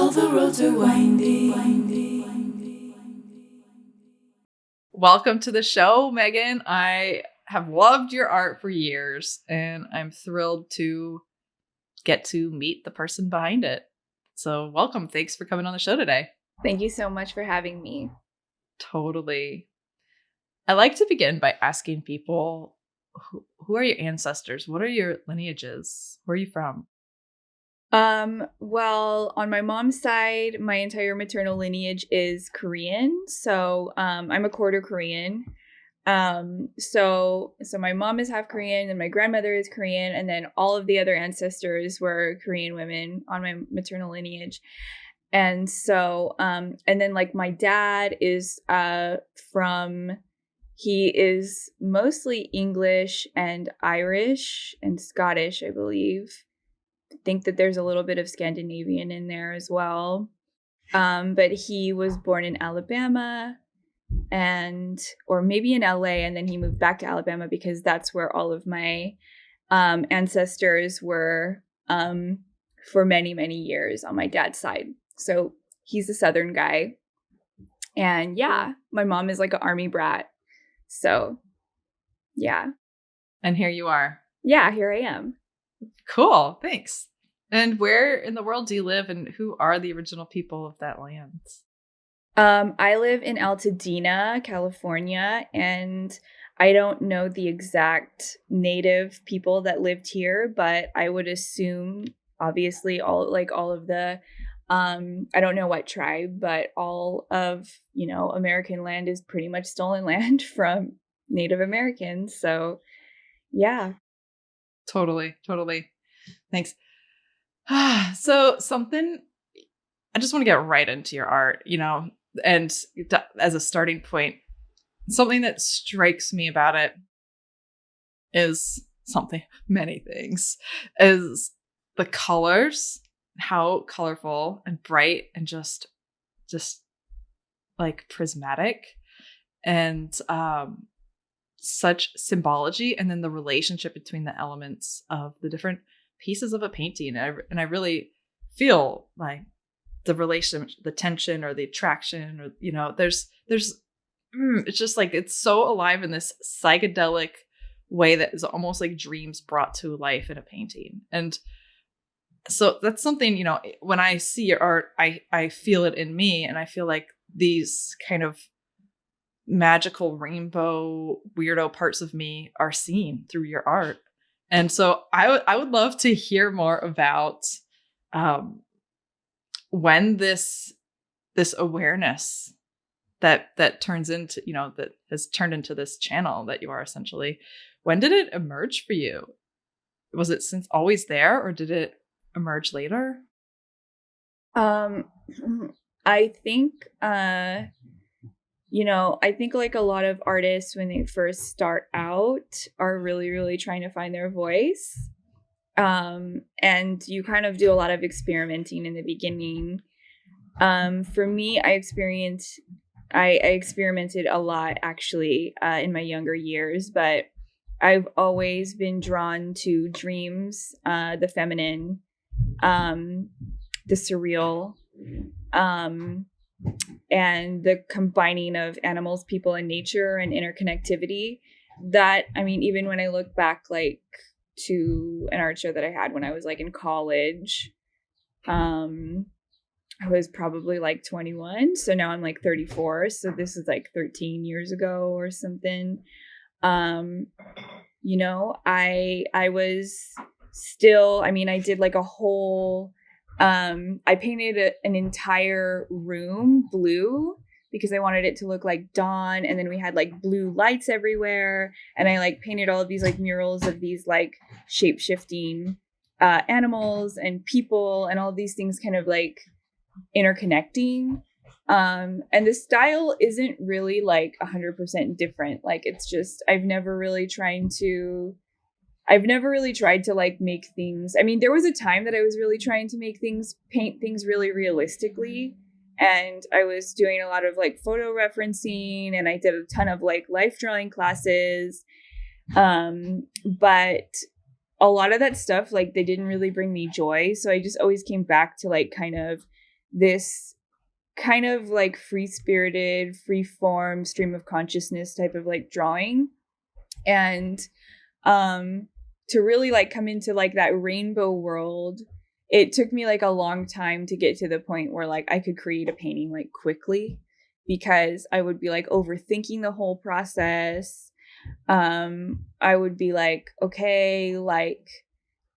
All the roads are windy. Welcome to the show, Meagan. I have loved your art for years, and I'm thrilled to get to meet the person behind it. So welcome. Thanks for coming on the show today. Thank you so much for having me. Totally. I like to begin by asking people, who are your ancestors? What are your lineages? Where are you from? Well, on my mom's side, my entire maternal lineage is Korean. So, I'm a quarter Korean. So my mom is half Korean and my grandmother is Korean. And then all of the other ancestors were Korean women on my maternal lineage. And so, and then like my dad is, he is mostly English and Irish and Scottish, I believe. Think that there's a little bit of Scandinavian in there as well. But he was born in Alabama or maybe in LA, and then he moved back to Alabama because that's where all of my ancestors were for many, many years on my dad's side. So he's a Southern guy. And yeah, my mom is like an army brat. So yeah. And here you are. Yeah, here I am. Cool. Thanks. And where in the world do you live, and who are the original people of that land? I live in Altadena, California, and I don't know the exact native people that lived here, but I would assume obviously all of the I don't know what tribe, but all of, American land is pretty much stolen land from Native Americans. So, yeah. Totally. Thanks. So I just want to get right into your art, and as a starting point, something that strikes me about it is many things, is the colors, how colorful and bright and just like prismatic, and such symbology, and then the relationship between the elements of the different pieces of a painting. And I really feel like the relation, the tension or the attraction, or, there's it's just like, it's so alive in this psychedelic way that is almost like dreams brought to life in a painting. And so that's something, when I see your art, I feel it in me, and I feel like these kind of magical rainbow weirdo parts of me are seen through your art. And so I would love to hear more about when this awareness that turns into, that has turned into this channel that you are essentially, when did it emerge for you? Was it since always there, or did it emerge later? I think I think like a lot of artists when they first start out are really, really trying to find their voice. And you kind of do a lot of experimenting in the beginning. For me, I experimented a lot actually in my younger years, but I've always been drawn to dreams, the feminine, the surreal, and the combining of animals, people, and nature and interconnectivity. That, I mean, even when I look back like to an art show that I had when I was like in college, I was probably like 21. So now I'm like 34. So this is like 13 years ago or something. I was still, I did like a whole, I painted an entire room blue because I wanted it to look like dawn. And then we had like blue lights everywhere. And I like painted all of these like murals of these like shape-shifting animals and people and all these things kind of like interconnecting. And the style isn't really like 100% different. Like it's just, I've never really tried to like make things. There was a time that I was really trying to paint things really realistically. And I was doing a lot of like photo referencing, and I did a ton of like life drawing classes. But a lot of that stuff, like they didn't really bring me joy. So I just always came back to like kind of this kind of like free-spirited, free-form stream of consciousness type of like drawing. And to really like come into like that rainbow world, it took me like a long time to get to the point where like I could create a painting like quickly, because I would be like overthinking the whole process. I would be like, okay, like,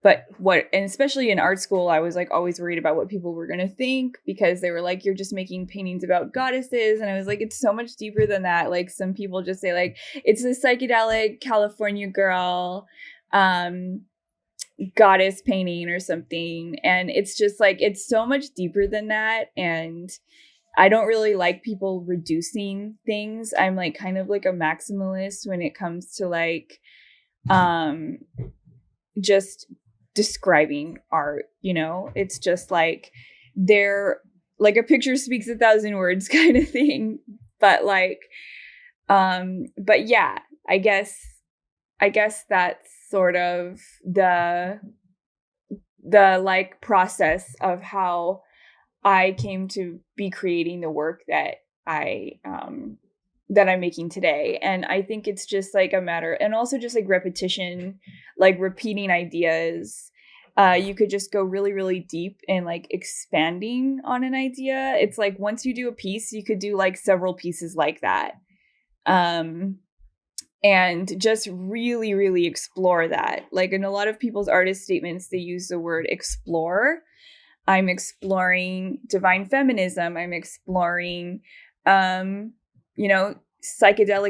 but what, and especially in art school, I was like always worried about what people were going to think, because they were like, you're just making paintings about goddesses. And I was like, it's so much deeper than that. Like, some people just say like, it's a psychedelic California girl, goddess painting or something. And it's just like, it's so much deeper than that. And I don't really like people reducing things. I'm like kind of like a maximalist when it comes to like just describing art, you know? It's just like they're like a picture speaks 1,000 words kind of thing. But like but yeah, I guess that's sort of the like process of how I came to be creating the work that I'm making today. And I think it's just like a matter, and also just like repetition, like repeating ideas. You could just go really, really deep in like expanding on an idea. It's like once you do a piece, you could do like several pieces like that. And just really, really explore that. Like in a lot of people's artist statements, they use the word explore. I'm exploring divine feminism. I'm exploring, psychedelic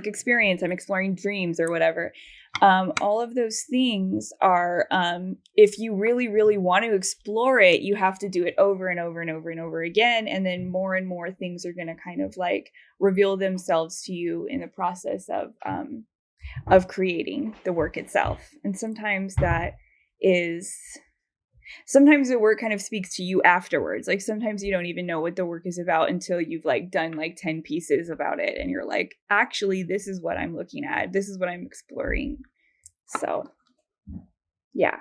experience. I'm exploring dreams or whatever. All of those things are, if you really, really want to explore it, you have to do it over and over and over and over again. And then more and more things are going to kind of like reveal themselves to you in the process of creating the work itself. And sometimes the work kind of speaks to you afterwards. Like sometimes you don't even know what the work is about until you've like done like 10 pieces about it. And you're like, actually, this is what I'm looking at. This is what I'm exploring. So yeah.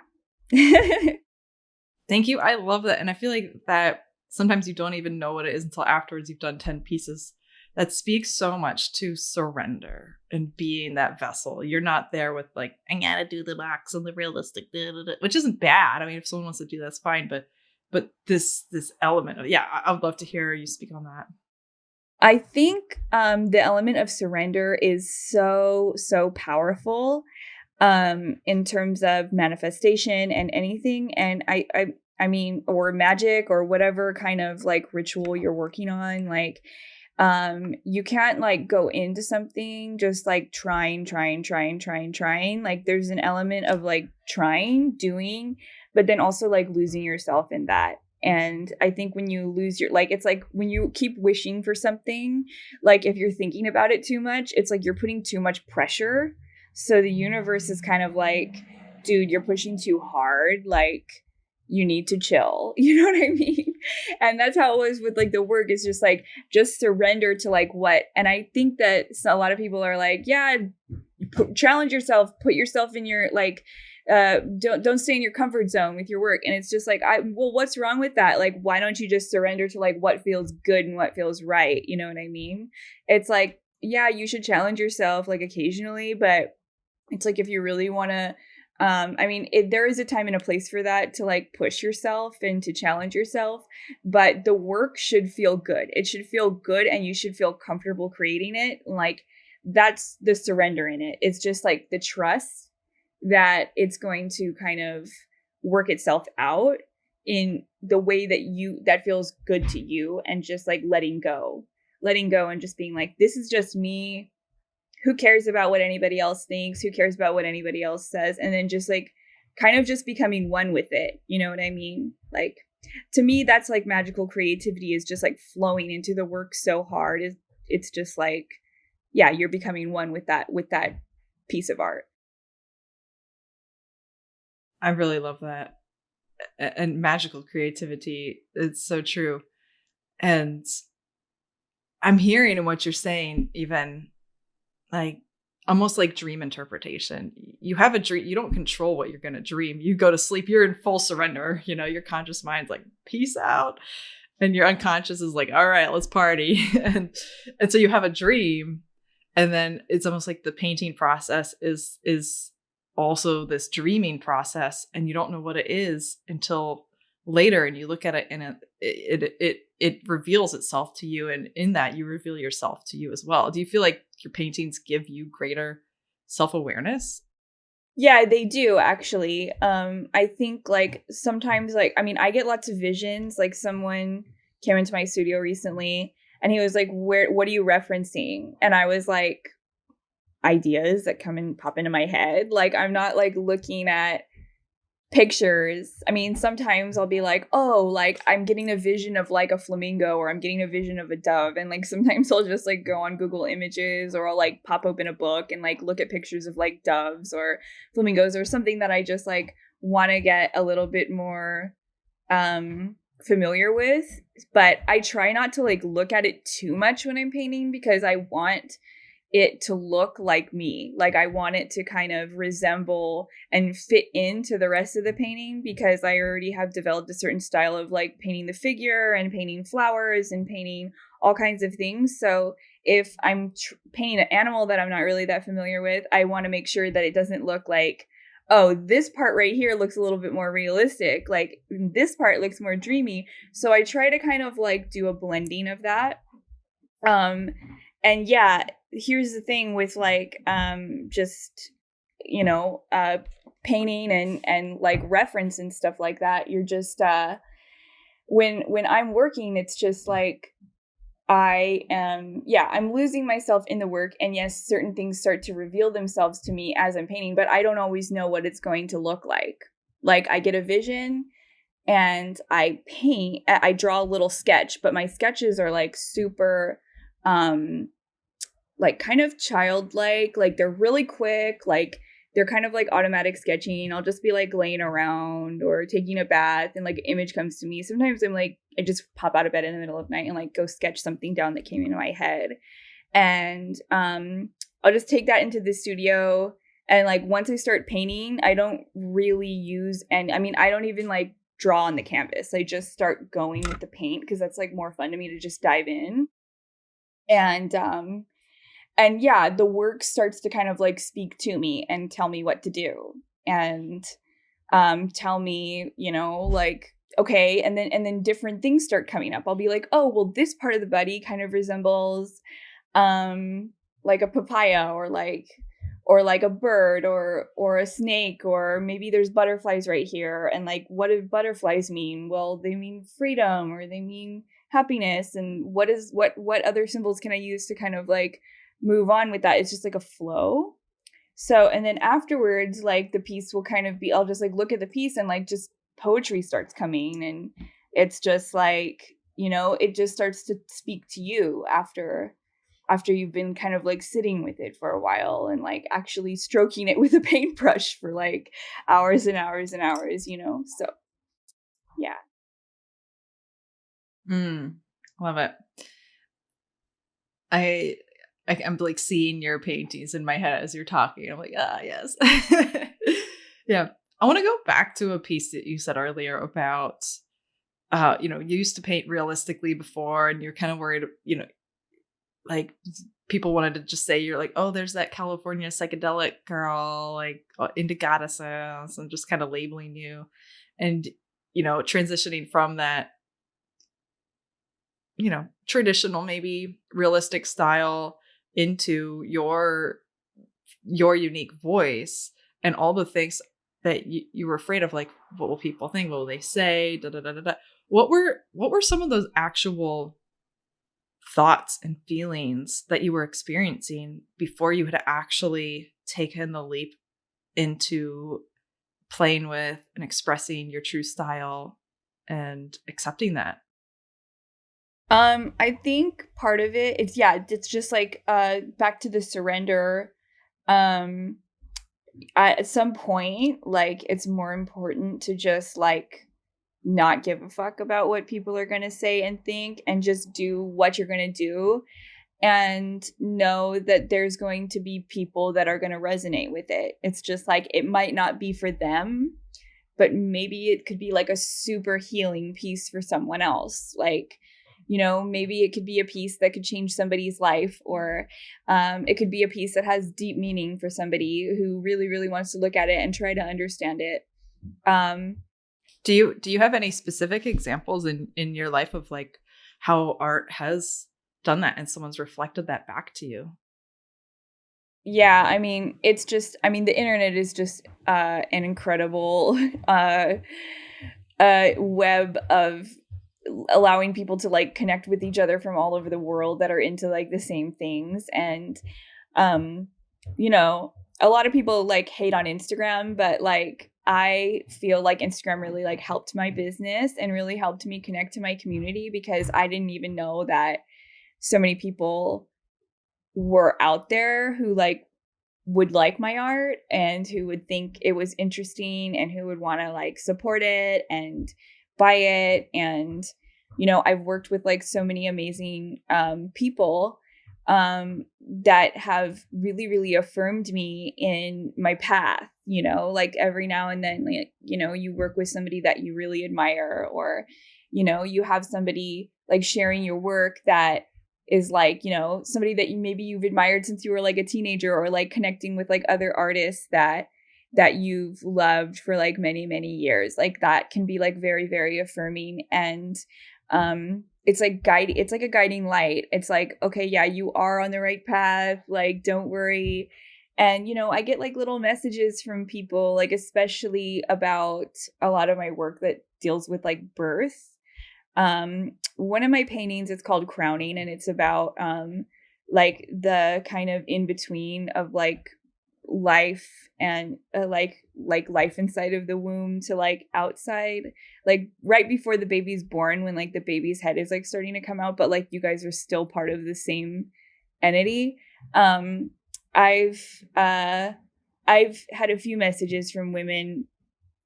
Thank you. I love that. And I feel like that sometimes you don't even know what it is until afterwards you've done 10 pieces. That speaks so much to surrender and being that vessel. You're not there with like, I gotta do the box and the realistic, which isn't bad. I mean, if someone wants to do that, that's fine. But this element of, I would love to hear you speak on that. I think the element of surrender is so, so powerful in terms of manifestation and anything. And I mean, or magic or whatever kind of like ritual you're working on, like, you can't like go into something just like trying. Like there's an element of like trying, doing, but then also like losing yourself in that. And I think when you lose your, like, it's like when you keep wishing for something, like if you're thinking about it too much, it's like you're putting too much pressure. So the universe is kind of like, dude, you're pushing too hard. Like, you need to chill. You know what I mean? And that's how it was with like the work, is just like, just surrender to like what. And I think that a lot of people are like, yeah, challenge yourself, put yourself in your like, don't stay in your comfort zone with your work. And it's just like, well, what's wrong with that? Like, why don't you just surrender to like what feels good and what feels right? You know what I mean? It's like, yeah, you should challenge yourself like occasionally, but it's like, if you really want to, there is a time and a place for that, to like push yourself and to challenge yourself, but the work should feel good. It should feel good and you should feel comfortable creating it. Like that's the surrender in it. It's just like the trust that it's going to kind of work itself out in the way that feels good to you, and just like letting go and just being like, this is just me. Who cares about what anybody else thinks? Who cares about what anybody else says? And then just like kind of just becoming one with it. You know what I mean? Like, to me, that's like magical creativity, is just like flowing into the work so hard. It's just like, yeah, you're becoming one with that piece of art. I really love that. And magical creativity, it's so true. And I'm hearing in what you're saying, even like almost like dream interpretation. You have a dream, you don't control what you're going to dream. You go to sleep, you're in full surrender. You know, your conscious mind's like, peace out. and your unconscious is like, all right, let's party. And so you have a dream, and then it's almost like the painting process is also this dreaming process, and you don't know what it is until later, and you look at it, and it reveals itself to you, and in that you reveal yourself to you as well. Do you feel like your paintings give you greater self-awareness? Yeah, they do actually. I think like sometimes like I mean I get lots of visions. Like someone came into my studio recently and he was like, what are you referencing? And I was like, ideas that come and pop into my head. Like I'm not like looking at pictures. I mean, sometimes I'll be like, oh, like I'm getting a vision of like a flamingo, or I'm getting a vision of a dove. And like sometimes I'll just like go on Google Images, or I'll like pop open a book and like look at pictures of like doves or flamingos or something that I just like want to get a little bit more familiar with. But I try not to like look at it too much when I'm painting, because I want it to look like me. Like I want it to kind of resemble and fit into the rest of the painting, because I already have developed a certain style of like painting the figure and painting flowers and painting all kinds of things. So if I'm painting an animal that I'm not really that familiar with, I want to make sure that it doesn't look like, oh, this part right here looks a little bit more realistic. Like this part looks more dreamy. So I try to kind of like do a blending of that. And yeah, here's the thing with like just painting and like reference and stuff like that. You're just when I'm working, it's just like I'm losing myself in the work, and yes, certain things start to reveal themselves to me as I'm painting, but I don't always know what it's going to look like. Like I get a vision and I paint, I draw a little sketch, but my sketches are like super like kind of childlike, like they're really quick, like they're kind of like automatic sketching. I'll just be like laying around or taking a bath and like an image comes to me. Sometimes I'm like, I just pop out of bed in the middle of the night and like go sketch something down that came into my head. And I'll just take that into the studio. And like once I start painting, I don't really use, and I mean, I don't even like draw on the canvas. I just start going with the paint, because that's like more fun to me to just dive in. And yeah, the work starts to kind of like speak to me and tell me what to do, and tell me, like, okay, and then different things start coming up. I'll be like, oh, well, this part of the body kind of resembles like a papaya, or like a bird, or a snake, or maybe there's butterflies right here, and like, what do butterflies mean? Well, they mean freedom, or they mean happiness, and what other symbols can I use to kind of like move on with that? It's just like a flow. So, and then afterwards, like the piece will kind of be, I'll just like look at the piece and like just poetry starts coming, and it's just like, it just starts to speak to you after you've been kind of like sitting with it for a while and like actually stroking it with a paintbrush for like hours and hours and hours, so yeah. Love it. I'm like seeing your paintings in my head as you're talking. I'm like, yes. Yeah. I want to go back to a piece that you said earlier about, you used to paint realistically before, and you're kind of worried, like people wanted to just say, you're like, oh, there's that California psychedelic girl, like into goddesses, and just kind of labeling you, and, transitioning from that, traditional, maybe realistic style into your unique voice, and all the things that you were afraid of, like, what will people think? What will they say? Da, da, da, da, da. What were some of those actual thoughts and feelings that you were experiencing before you had actually taken the leap into playing with and expressing your true style and accepting that? I think part of it's just like back to the surrender. At some point, like, it's more important to just like not give a fuck about what people are going to say and think, and just do what you're going to do, and know that there's going to be people that are going to resonate with it. It's just like, it might not be for them, but maybe it could be like a super healing piece for someone else. Like, you know, maybe it could be a piece that could change somebody's life, or it could be a piece that has deep meaning for somebody who really, really wants to look at it and try to understand it. Do you have any specific examples in your life of like how art has done that and someone's reflected that back to you? Yeah, I mean, it's just, I mean, the internet is just an incredible web of allowing people to like connect with each other from all over the world that are into like the same things. And you know, a lot of people like hate on Instagram, but like I feel like Instagram really like helped my business and really helped me connect to my community, because I didn't even know that so many people were out there who like would like my art and who would think it was interesting and who would want to like support it and buy it. And you know, I've worked with like so many amazing people that have really, really affirmed me in my path. You know, like every now and then, like, you know, you work with somebody that you really admire, or you know, you have somebody like sharing your work that is like, you know, somebody that maybe you've admired since you were like a teenager, or like connecting with like other artists that you've loved for like many, many years. Like that can be like very, very affirming. And it's like it's like a guiding light. It's like, okay, yeah, you are on the right path, like don't worry. And you know, I get like little messages from people, like especially about a lot of my work that deals with like birth. One of my paintings is called Crowning, and it's about like the kind of in between of like life and like life inside of the womb to like outside, like right before the baby's born, when like the baby's head is like starting to come out, but like you guys are still part of the same entity. I've had a few messages from women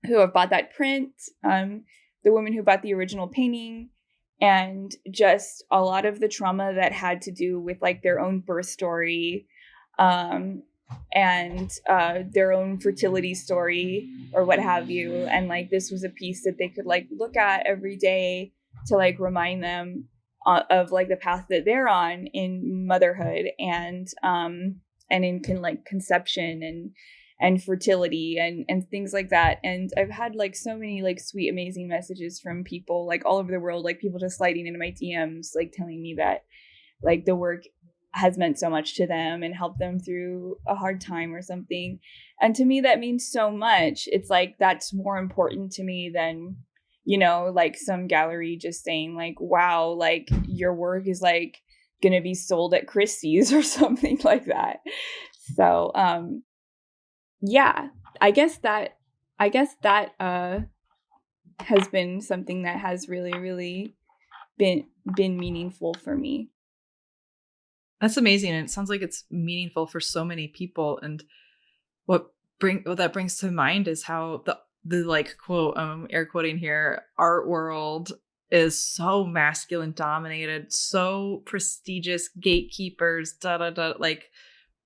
who have bought that print, the woman who bought the original painting, and just a lot of the trauma that had to do with like their own birth story, and their own fertility story or what have you. And like this was a piece that they could like look at every day to like remind them of like the path that they're on in motherhood and in like conception and fertility and things like that. And I've had like so many like sweet, amazing messages from people like all over the world, like people just sliding into my DMs, like telling me that like the work has meant so much to them and helped them through a hard time or something. And to me, that means so much. It's like, that's more important to me than, you know, like some gallery just saying like, wow, like your work is like going to be sold at Christie's or something like that. So, yeah, I guess that has been something that has really, really been meaningful for me. That's amazing. And it sounds like it's meaningful for so many people. And what that brings to mind is how the like quote, air quoting here, art world is so masculine dominated, so prestigious, gatekeepers, like,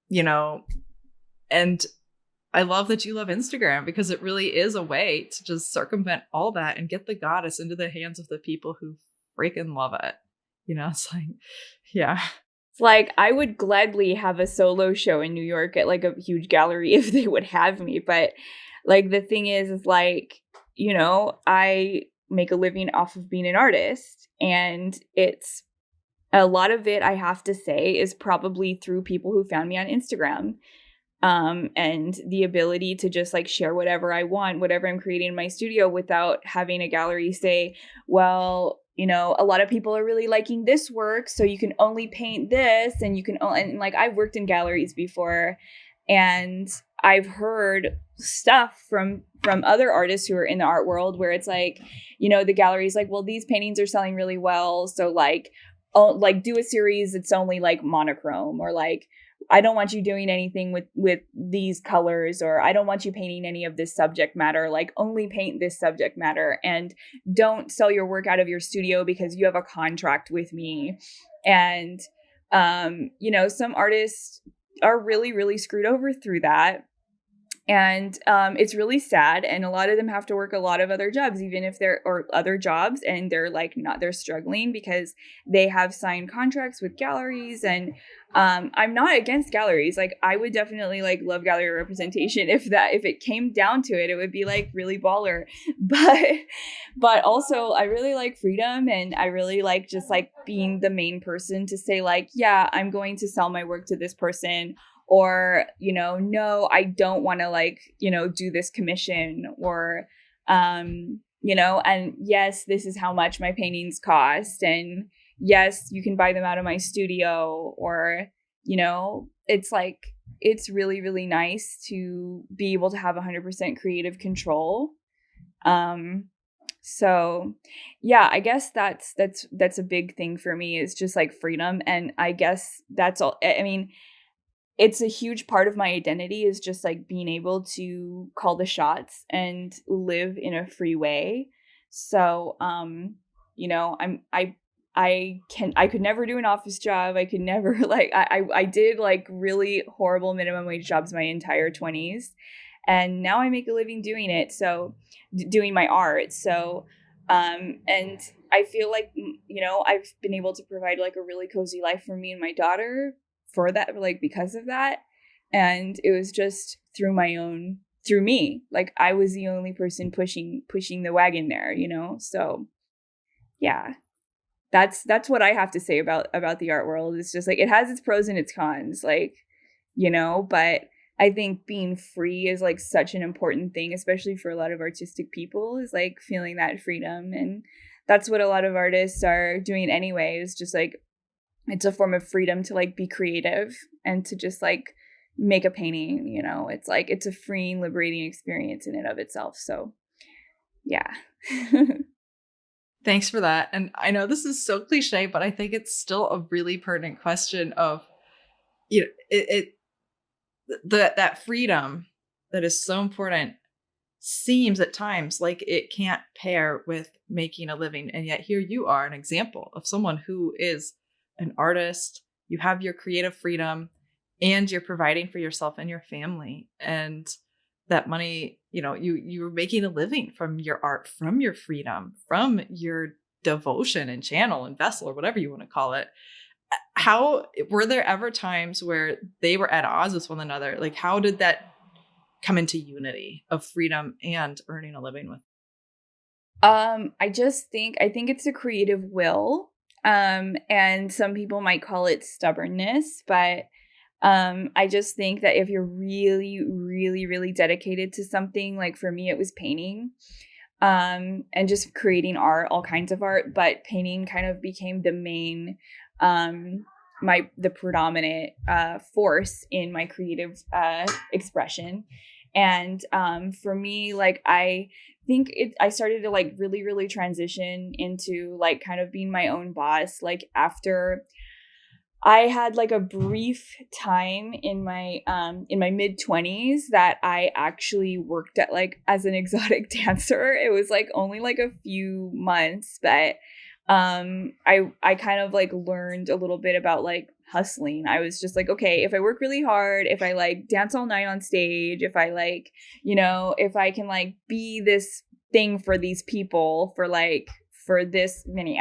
you know, and I love that you love Instagram, because it really is a way to just circumvent all that and get the goddess into the hands of the people who freaking love it. You know, it's like, yeah. It's like, I would gladly have a solo show in New York at like a huge gallery if they would have me. But like, the thing is like, you know, I make a living off of being an artist, and it's a lot of it, I have to say, is probably through people who found me on Instagram. And the ability to just like share whatever I want, whatever I'm creating in my studio, without having a gallery say, well, you know, a lot of people are really liking this work, so you can only paint this, and you can and like, I've worked in galleries before, and I've heard stuff from other artists who are in the art world where it's like, you know, the gallery's like, well, these paintings are selling really well, so like, do a series that's only like monochrome, or like, I don't want you doing anything with these colors, or I don't want you painting any of this subject matter, like only paint this subject matter, and don't sell your work out of your studio because you have a contract with me. And, you know, some artists are really, really screwed over through that. And it's really sad. And a lot of them have to work a lot of other jobs, even if they're, or other jobs, and they're like not, they're struggling because they have signed contracts with galleries. And I'm not against galleries. Like I would definitely like love gallery representation if it came down to it, it would be like really baller. But also I really like freedom, and I really like just like being the main person to say like, yeah, I'm going to sell my work to this person, or, you know, no, I don't want to like, you know, do this commission, or, you know, and yes, this is how much my paintings cost. And yes, you can buy them out of my studio, or, you know, it's like, it's really, really nice to be able to have 100% creative control. So yeah, I guess that's a big thing for me, is just like freedom. And I guess that's all. I mean, it's a huge part of my identity, is just like being able to call the shots and live in a free way. So, you know, I could never do an office job. I could never like, I did like really horrible minimum wage jobs my entire 20s. And now I make a living doing it. So doing my art. So, and I feel like, you know, I've been able to provide like a really cozy life for me and my daughter for that, like because of that. And it was just through me, like I was the only person pushing the wagon there, you know. So yeah, that's what I have to say about the art world. It's just like, it has its pros and its cons, like, you know, but I think being free is like such an important thing, especially for a lot of artistic people, is like feeling that freedom. And that's what a lot of artists are doing anyway, is just like, it's a form of freedom to like be creative and to just like make a painting, you know. It's like, it's a freeing, liberating experience in and of itself. So yeah. Thanks for that. And I know this is so cliche, but I think it's still a really pertinent question of, you know, that freedom that is so important seems at times like it can't pair with making a living. And yet here you are, an example of someone who is an artist. You have your creative freedom, and you're providing for yourself and your family. And that money, you know, you're making a living from your art, from your freedom, from your devotion and channel and vessel, or whatever you want to call it. How were there ever times where they were at odds with one another? Like, how did that come into unity of freedom and earning a living with? I think it's a creative will. And some people might call it stubbornness, but I just think that if you're really, really, really dedicated to something, like for me, it was painting, and just creating art, all kinds of art, but painting kind of became the main, the predominant, force in my creative, expression. And, for me, like, I think I started to like really, really transition into like kind of being my own boss, like after I had like a brief time in my mid 20s that I actually worked at like as an exotic dancer. It was like only like a few months, but I kind of like learned a little bit about like hustling. I was just like, okay, if I work really hard, if I like dance all night on stage, if I like, you know, if I can like be this thing for these people for this many,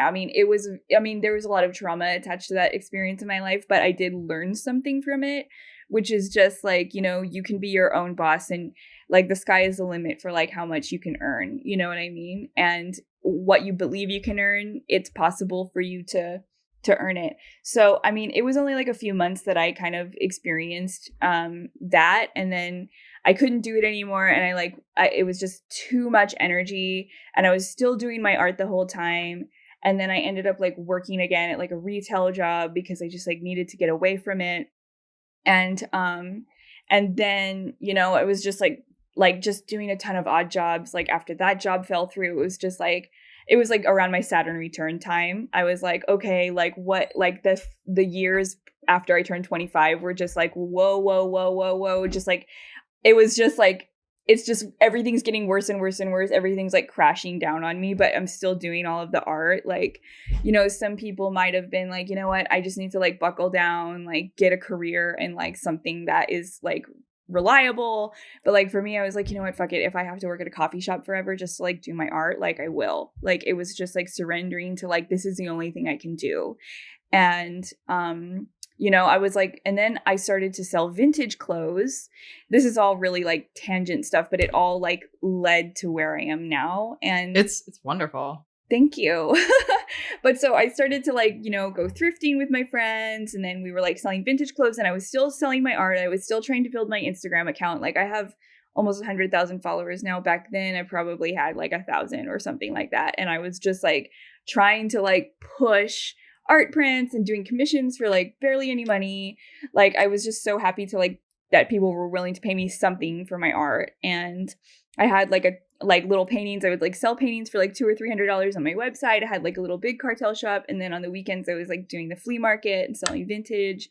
there was a lot of trauma attached to that experience in my life, but I did learn something from it, which is just like, you know, you can be your own boss, and like the sky is the limit for like how much you can earn, you know what I mean? And what you believe you can earn, it's possible for you to earn it. So, I mean, it was only like a few months that I kind of experienced that, and then I couldn't do it anymore. And it was just too much energy, and I was still doing my art the whole time. And then I ended up like working again at like a retail job because I just like needed to get away from it. And then, you know, it was just like just doing a ton of odd jobs. Like after that job fell through, it was like around my Saturn return time. I was like, okay, like what, like the years after I turned 25 were just like, whoa. Just like, it was just like, it's just, everything's getting worse and worse and worse. Everything's like crashing down on me, but I'm still doing all of the art. Like, you know, some people might have been like, you know what, I just need to like buckle down, like get a career in like something that is like reliable. But like for me, I was like, you know what, fuck it. If I have to work at a coffee shop forever just to like do my art, like I will. Like it was just like surrendering to like, this is the only thing I can do. And you know, I was like, and then I started to sell vintage clothes. This is all really like tangent stuff, but it all like led to where I am now. And it's wonderful. Thank you. But so I started to like, you know, go thrifting with my friends, and then we were like selling vintage clothes, and I was still selling my art. I was still trying to build my Instagram account. Like I have almost 100,000 followers now. Back then I probably had like 1,000 or something like that. And I was just like trying to like push art prints and doing commissions for like barely any money. Like I was just so happy to like that people were willing to pay me something for my art. And I had like little paintings. I would like sell paintings for like $200 or $300 on my website. I had like a little big cartel shop. And then on the weekends I was like doing the flea market and selling vintage.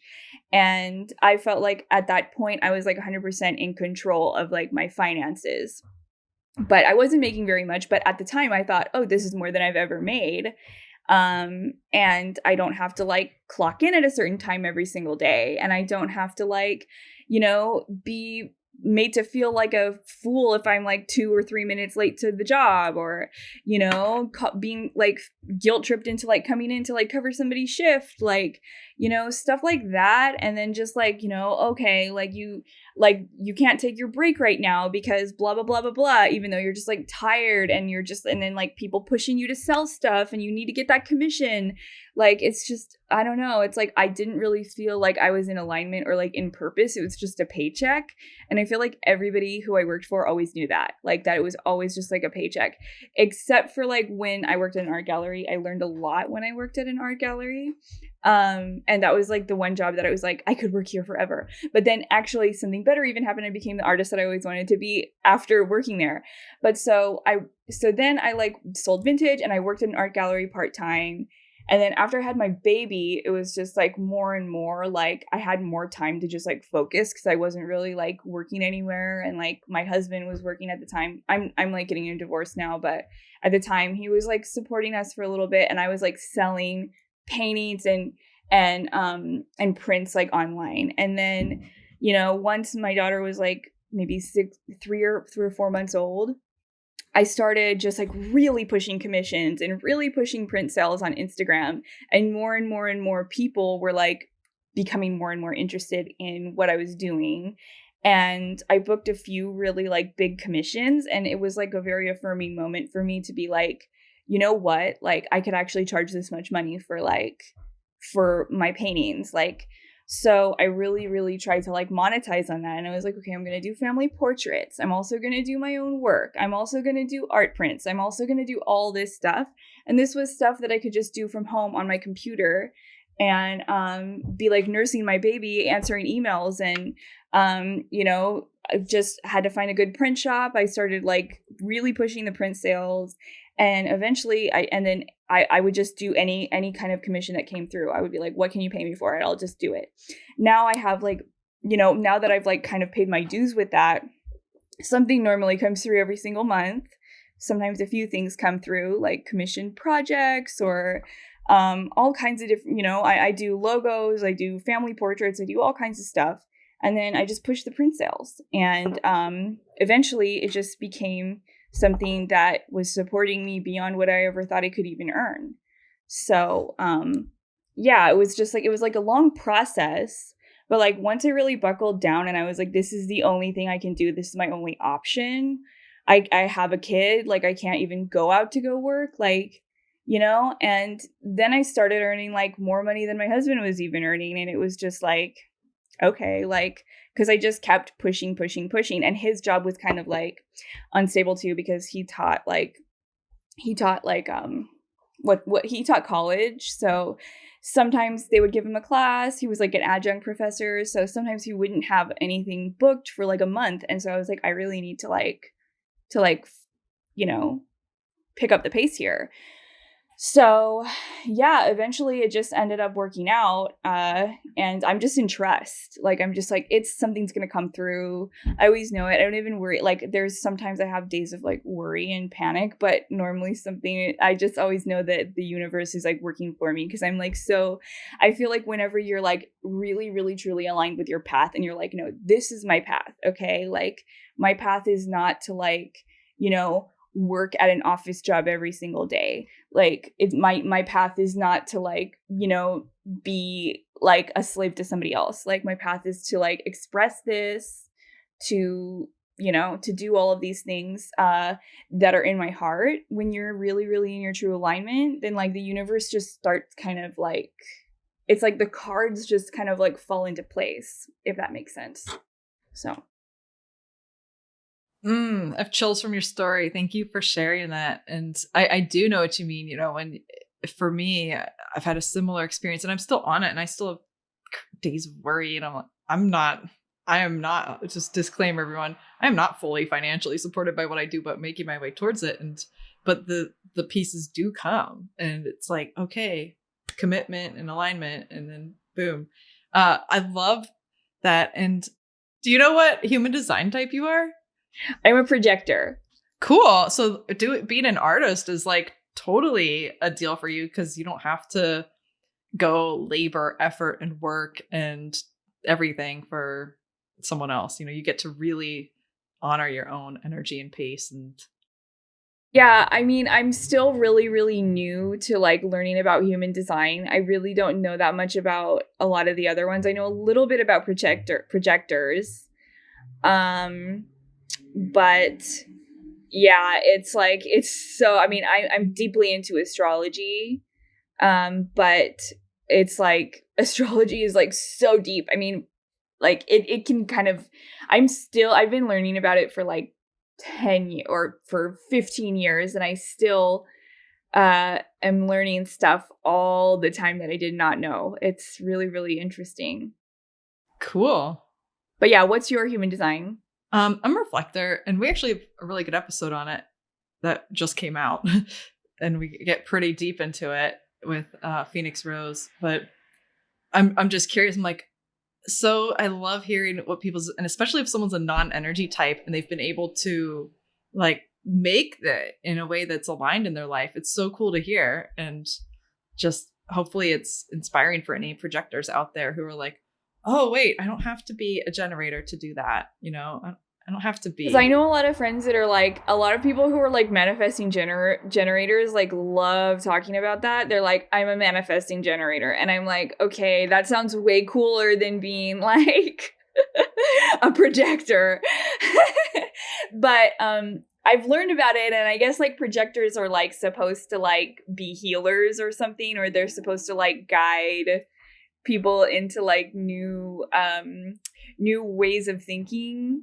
And I felt like at that point I was like 100% in control of like my finances. But I wasn't making very much. But at the time I thought, oh, this is more than I've ever made. And I don't have to like clock in at a certain time every single day. And I don't have to like, you know, be made to feel like a fool if I'm like 2 or 3 minutes late to the job, or, you know, being like guilt tripped into like coming in to like cover somebody's shift, like, you know, stuff like that. And then just like, you know, okay, like you can't take your break right now because blah, blah, blah, blah, blah, even though you're just like tired and you're just, and then like people pushing you to sell stuff and you need to get that commission. Like, it's just, I don't know. It's like, I didn't really feel like I was in alignment or like in purpose. It was just a paycheck. And I feel like everybody who I worked for always knew that, like that it was always just like a paycheck, except for like when I worked at an art gallery. I learned a lot when I worked at an art gallery. And that was like the one job that I was like, I could work here forever. But then actually something better even happened. I became the artist that I always wanted to be after working there. But so then I like sold vintage and I worked at an art gallery part-time. And then after I had my baby, it was just like more and more like I had more time to just like focus because I wasn't really like working anywhere. And like my husband was working at the time. I'm like getting a divorce now, but at the time he was like supporting us for a little bit, and I was like selling paintings and prints like online. And then, you know, once my daughter was like maybe 3 or 4 months old, I started just like really pushing commissions and really pushing print sales on Instagram, and more people were like becoming more and more interested in what I was doing. And I booked a few really like big commissions, and it was like a very affirming moment for me to be like, you know what, like I could actually charge this much money for my paintings. Like, so I really, really tried to like monetize on that. And I was like, okay, I'm going to do family portraits. I'm also going to do my own work. I'm also going to do art prints. I'm also going to do all this stuff. And this was stuff that I could just do from home on my computer and be like nursing my baby, answering emails. And, you know, I just had to find a good print shop. I started like really pushing the print sales. And eventually I would just do any kind of commission that came through. I would be like, what can you pay me for it? I'll just do it. Now I have like, you know, now that I've like kind of paid my dues with that, something normally comes through every single month. Sometimes a few things come through, like commission projects or all kinds of different, you know, I do logos, I do family portraits, I do all kinds of stuff. And then I just push the print sales. And eventually it just became something that was supporting me beyond what I ever thought I could even earn. So, yeah, it was just like, it was like a long process, but like once I really buckled down and I was like, this is the only thing I can do. This is my only option. I have a kid, like I can't even go out to go work, like, you know, and then I started earning like more money than my husband was even earning. And it was just like, okay, like, because I just kept pushing. And his job was kind of like unstable too, because he taught college. So sometimes they would give him a class. He was like an adjunct professor. So sometimes he wouldn't have anything booked for like a month. And so I was like, I really need to you know, pick up the pace here. So yeah, eventually it just ended up working out. And I'm just in trust. Like, I'm just like, it's something's going to come through. I always know it. I don't even worry. Like, there's sometimes I have days of like worry and panic, but normally I just always know that the universe is like working for me. Cause I'm like, I feel like whenever you're like really, really, truly aligned with your path and you're like, no, this is my path. Okay. Like, my path is not to like, work at an office job every single day. Like, my path is not to like, be like a slave to somebody else. Like, my path is to like express this, to to do all of these things that are in my heart. When you're really, really in your true alignment, then like the universe just starts kind of like, it's like the cards just kind of like fall into place, if that makes sense. So I have chills from your story. Thank you for sharing that. And I do know what you mean. When for me, I've had a similar experience and I'm still on it and I still have days of worry. And I am not, just disclaimer everyone, I am not fully financially supported by what I do, but making my way towards it. But the pieces do come and it's like, okay, commitment and alignment. And then boom. I love that. And do you know what human design type you are? I'm a projector. Cool. So being an artist is like totally a deal for you because you don't have to go labor, effort, and work and everything for someone else. You get to really honor your own energy and pace. And yeah, I mean, I'm still really, really new to like learning about human design. I really don't know that much about a lot of the other ones. I know a little bit about projectors. But yeah, it's like, I'm deeply into astrology. But it's like astrology is like so deep. I mean, like it can kind of, I've been learning about it for like 10 years or for 15 years. And I still am learning stuff all the time that I did not know. It's really, really interesting. Cool. But yeah, what's your human design? I'm a reflector, and we actually have a really good episode on it that just came out, and we get pretty deep into it with Phoenix Rose. But I'm just curious. I'm like, so I love hearing what people's, and especially if someone's a non-energy type and they've been able to like make that in a way that's aligned in their life. It's so cool to hear, and just hopefully it's inspiring for any projectors out there who are like, oh wait, I don't have to be a generator to do that. I don't have to be. Because I know a lot of friends that are like, a lot of people who are like manifesting generators like love talking about that. They're like, I'm a manifesting generator. And I'm like, okay, that sounds way cooler than being like a projector. But I've learned about it, and I guess like projectors are like supposed to like be healers or something, or they're supposed to like guide people into like new ways of thinking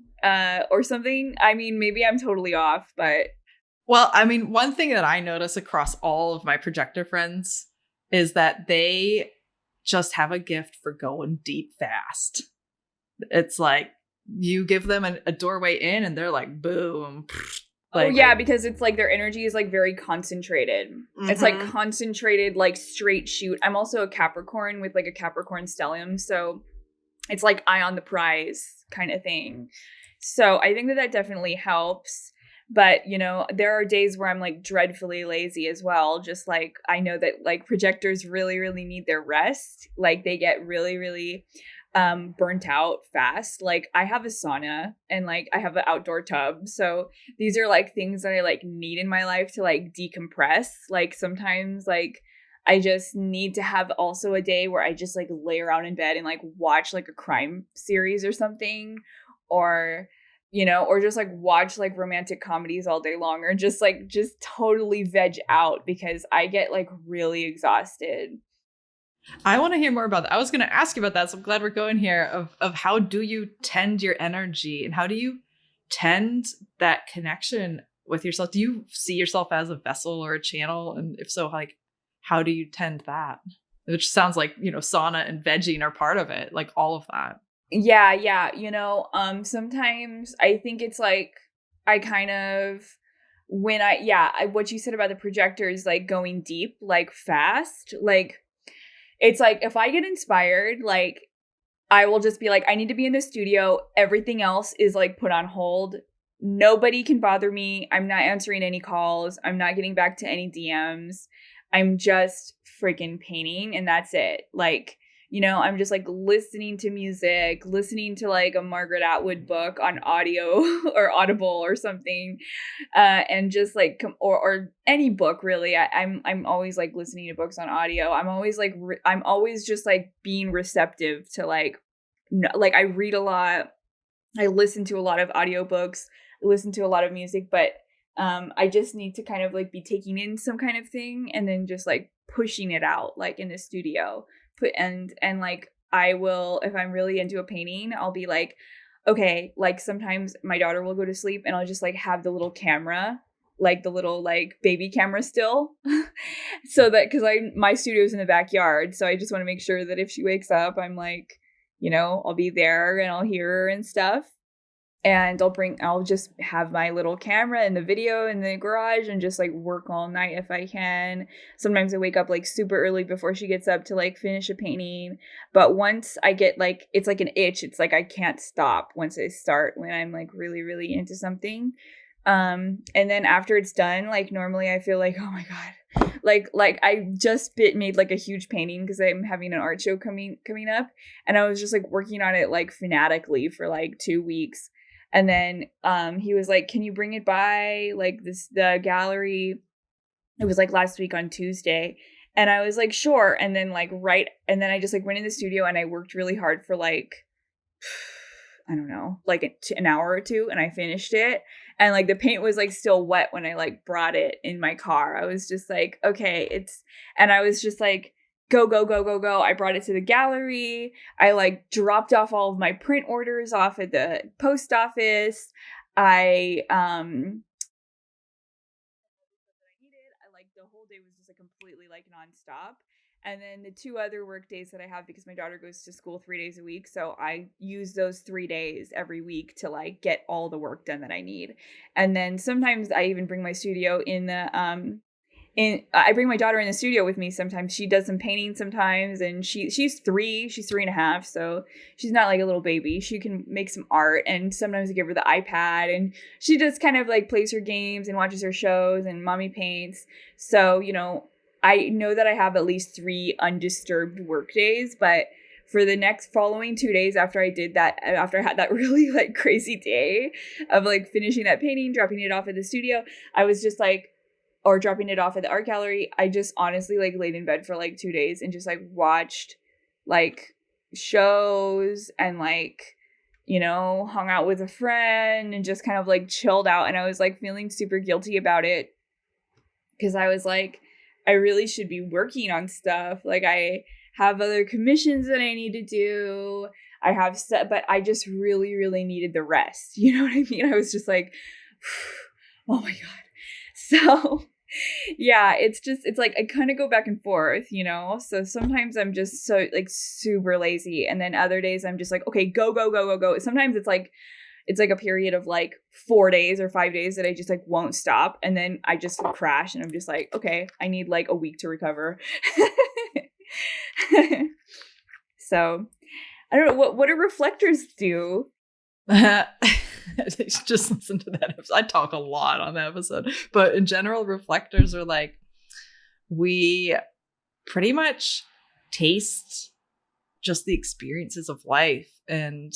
or something. I mean, maybe I'm totally off, but well, I mean, one thing that I notice across all of my projector friends is that they just have a gift for going deep fast. It's like you give them a doorway in and they're like, boom. Like, oh yeah, because it's like their energy is like very concentrated. Mm-hmm. It's like concentrated, like straight shoot. I'm also a Capricorn with like a Capricorn stellium, so it's like eye on the prize kind of thing. So I think that definitely helps. But, there are days where I'm like dreadfully lazy as well. Just like I know that like projectors really, really need their rest. Like they get really, really burnt out fast. Like I have a sauna and like I have an outdoor tub. So these are like things that I like need in my life to like decompress. Like sometimes like I just need to have also a day where I just like lay around in bed and like watch like a crime series or something, or or just like watch like romantic comedies all day long, or just totally veg out because I get like really exhausted. I want to hear more about that. I was going to ask you about that, so I'm glad we're going here of how do you tend your energy and how do you tend that connection with yourself? Do you see yourself as a vessel or a channel? And if so, like, how do you tend that? Which sounds like, sauna and vegging are part of it, like all of that. Yeah. Sometimes I think it's like I kind of what you said about the projectors, like going deep, like fast, like it's like if I get inspired, like I will just be like, I need to be in the studio. Everything else is like put on hold. Nobody can bother me. I'm not answering any calls. I'm not getting back to any DMs. I'm just freaking painting and that's it. Like, you know, I'm just like listening to music, listening to like a Margaret Atwood book on audio or Audible or something, and just like or any book really. I'm always like listening to books on audio. I'm always like I'm always just like being receptive to like like I read a lot. I listen to a lot of audiobooks. I listen to a lot of music, but I just need to kind of like be taking in some kind of thing and then just like pushing it out like in the studio. And like I will, if I'm really into a painting, I'll be like, okay, like sometimes my daughter will go to sleep and I'll just like have the little camera, like the little like baby camera still. So that because my studio's in the backyard, so I just want to make sure that if she wakes up, I'm like, you know, I'll be there and I'll hear her and stuff. And I'll just have my little camera and the video in the garage and just like work all night if I can. Sometimes I wake up like super early before she gets up to like finish a painting. But once I get like, it's like an itch. It's like I can't stop once I start when I'm like really, really into something. And then after it's done, like normally I feel like, oh my God, like I just made like a huge painting because I'm having an art show coming up. And I was just like working on it like fanatically for like 2 weeks. And then he was like, can you bring it by like the gallery? It was like last week on Tuesday. And I was like, sure. And then and then I just like went in the studio and I worked really hard for like, I don't know, like an hour or two. And I finished it. And like the paint was like still wet when I like brought it in my car. I was just like, okay, and I was just like, go, go, go, go, go. I brought it to the gallery. I like dropped off all of my print orders off at the post office. I like the whole day was just like completely like nonstop. And then the 2 other work days that I have, because my daughter goes to school 3 days a week. So I use those 3 days every week to like get all the work done that I need. And then sometimes I even bring my studio in the, I bring my daughter in the studio with me sometimes. She does some painting sometimes, and she's 3.5, so she's not like a little baby. She can make some art, and sometimes I give her the iPad, and she just kind of like plays her games and watches her shows, and mommy paints. So, you know, I know that I have at least 3 undisturbed work days, but for the next following 2 days after I had that really like crazy day of like finishing that painting, dropping it off at the studio, I was just like, or dropping it off at the art gallery, I just honestly like laid in bed for like 2 days and just like watched like shows and like, you know, hung out with a friend and just kind of like chilled out. And I was like feeling super guilty about it because I was like, I really should be working on stuff. Like I have other commissions that I need to do. But I just really, really needed the rest. You know what I mean? I was just like, oh my God. So yeah, it's like I kind of go back and forth, you know? So sometimes I'm just so like super lazy. And then other days I'm just like, okay, go, go, go, go, go. Sometimes it's like a period of like 4 days or 5 days that I just like won't stop. And then I just crash and I'm just like, okay, I need like a week to recover. So I don't know, what do reflectors do? Just listen to that episode. I talk a lot on that episode, but in general, reflectors are like, we pretty much taste just the experiences of life and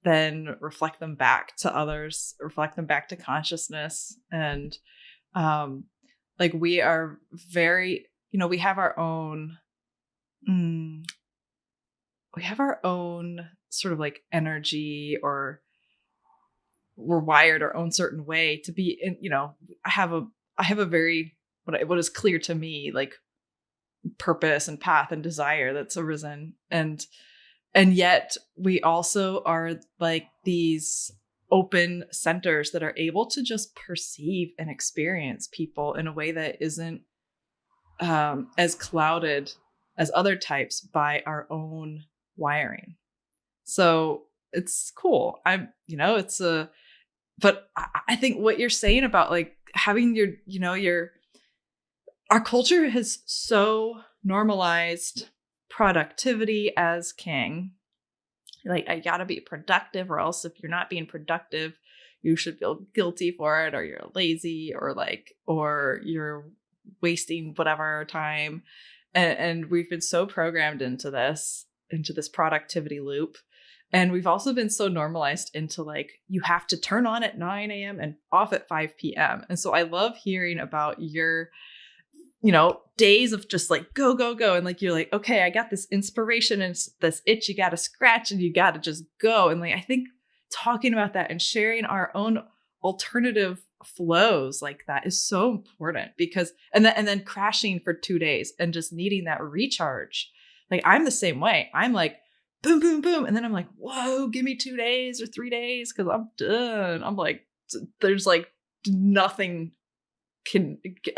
then reflect them back to others, reflect them back to consciousness. And like we are very, you know, we have our own sort of like energy, or we're wired our own certain way to be in, you know, I have a very, what is clear to me, like purpose and path and desire that's arisen. And yet we also are like these open centers that are able to just perceive and experience people in a way that isn't as clouded as other types by our own wiring. So it's cool. But I think what you're saying about like having our culture has so normalized productivity as king. Like, I gotta be productive, or else if you're not being productive, you should feel guilty for it, or you're lazy, or you're wasting whatever time. And we've been so programmed into this productivity loop. And we've also been so normalized into like, you have to turn on at 9 a.m. and off at 5 p.m. And so I love hearing about your, days of just like, go, go, go. And like, you're like, okay, I got this inspiration and this itch you got to scratch and you got to just go. And like, I think talking about that and sharing our own alternative flows like that is so important, because, and then crashing for 2 days and just needing that recharge. Like, I'm the same way. I'm like, boom, boom, boom. And then I'm like, whoa, give me 2 days or 3 days, because I'm done. I'm like, there's like nothing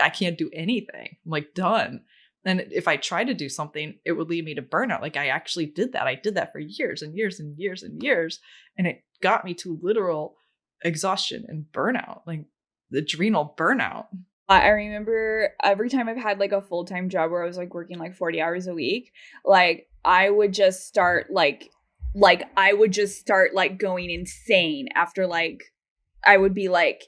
I can't do anything. I'm like, done. And if I try to do something, it would lead me to burnout. Like, I actually did that. I did that for years and years and years and years. And it got me to literal exhaustion and burnout, like adrenal burnout. I remember every time I've had like a full-time job where I was like working like 40 hours a week, like I would just start like going insane after like, I would be like,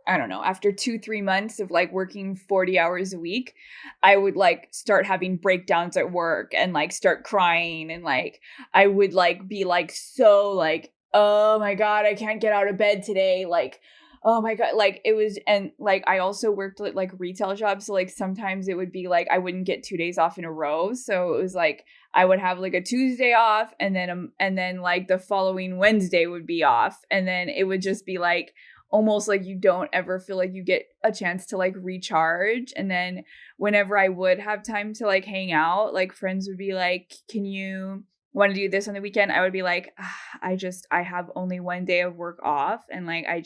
I don't know, after 2-3 months of like working 40 hours a week, I would like start having breakdowns at work and like start crying. And like, I would like be like, so like, oh my God, I can't get out of bed today. Like, oh my God, like it was, and like, I also worked at like retail jobs. So like, sometimes it would be like, I wouldn't get 2 days off in a row. So it was like, I would have like a Tuesday off, and then like the following Wednesday would be off. And then it would just be like, almost like you don't ever feel like you get a chance to like recharge. And then whenever I would have time to like hang out, like friends would be like, can you want to do this on the weekend? I would be like, I have only 1 day of work off, and like I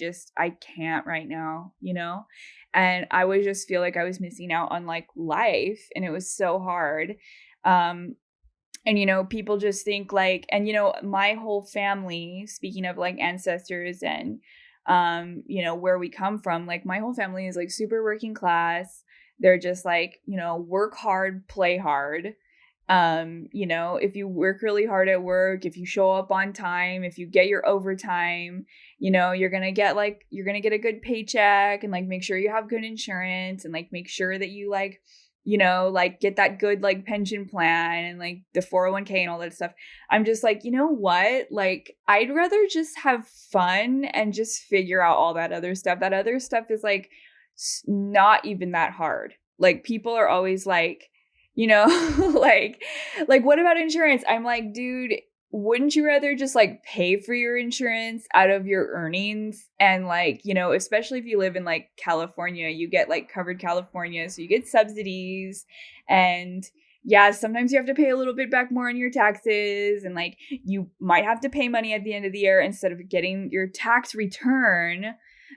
can't right now, and I would just feel like I was missing out on like life, and it was so hard. And people just think like, and my whole family, speaking of like ancestors and where we come from, like my whole family is like super working class. They're just like, work hard, play hard. If you work really hard at work, if you show up on time, if you get your overtime, you're going to get a good paycheck, and like make sure you have good insurance, and like make sure that you like, like get that good like pension plan and like the 401k and all that stuff. I'm just like, you know what? Like, I'd rather just have fun and just figure out all that other stuff. That other stuff is like not even that hard. Like, people are always like, like what about insurance? I'm like, dude, wouldn't you rather just like pay for your insurance out of your earnings? And like, especially if you live in like California, you get like covered California, so you get subsidies, and yeah, sometimes you have to pay a little bit back more on your taxes, and like you might have to pay money at the end of the year instead of getting your tax return.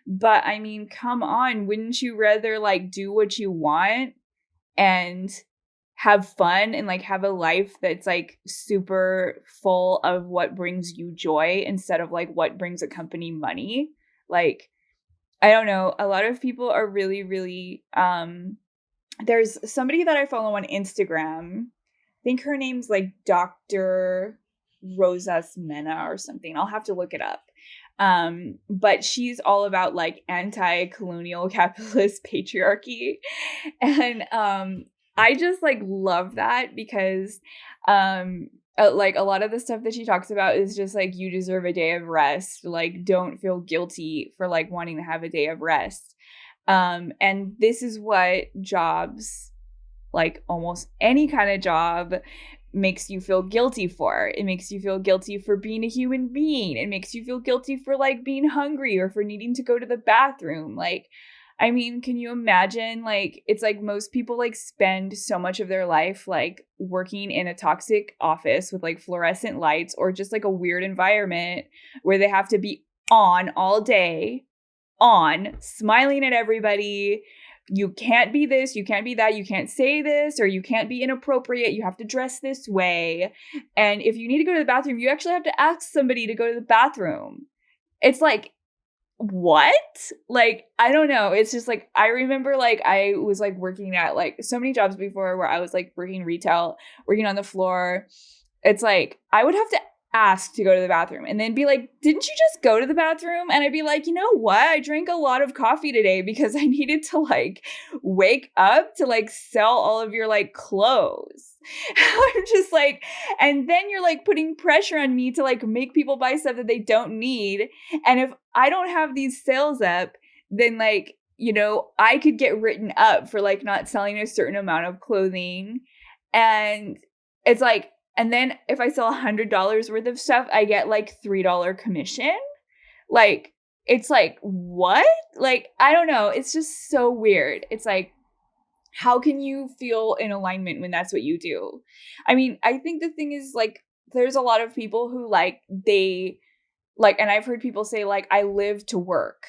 But I mean, come on, wouldn't you rather like do what you want and have fun and like have a life that's like super full of what brings you joy instead of like what brings a company money? Like, I don't know. A lot of people are really, really, there's somebody that I follow on Instagram. I think her name's like Dr. Rosas Mena or something. I'll have to look it up. But she's all about like anti-colonial capitalist patriarchy. And, I just like love that, because like a lot of the stuff that she talks about is just like, you deserve a day of rest. Like, don't feel guilty for like wanting to have a day of rest. And this is what jobs, like almost any kind of job, makes you feel guilty for. It makes you feel guilty for being a human being. It makes you feel guilty for like being hungry or for needing to go to the bathroom. Like, I mean, can you imagine, like, it's like most people like spend so much of their life like working in a toxic office with like fluorescent lights, or just like a weird environment where they have to be on all day, smiling at everybody. You can't be this, you can't be that, you can't say this, or you can't be inappropriate, you have to dress this way. And if you need to go to the bathroom, you actually have to ask somebody to go to the bathroom. It's like, what? Like, I don't know. It's just like, I remember like I was like working at like so many jobs before where I was like working retail, working on the floor. It's like, I would have to ask to go to the bathroom and then be like, didn't you just go to the bathroom? And I'd be like, you know what? I drank a lot of coffee today because I needed to like wake up to like sell all of your like clothes. I'm just like, and then you're like putting pressure on me to like make people buy stuff that they don't need. And if I don't have these sales up, then like, you know, I could get written up for like not selling a certain amount of clothing. And it's like, and then if I sell $100 worth of stuff, I get like $3 commission. Like, it's like, what? Like, I don't know. It's just so weird. It's like, how can you feel in alignment when that's what you do? I mean, I think the thing is like, there's a lot of people who like, they like, and I've heard people say like, I live to work.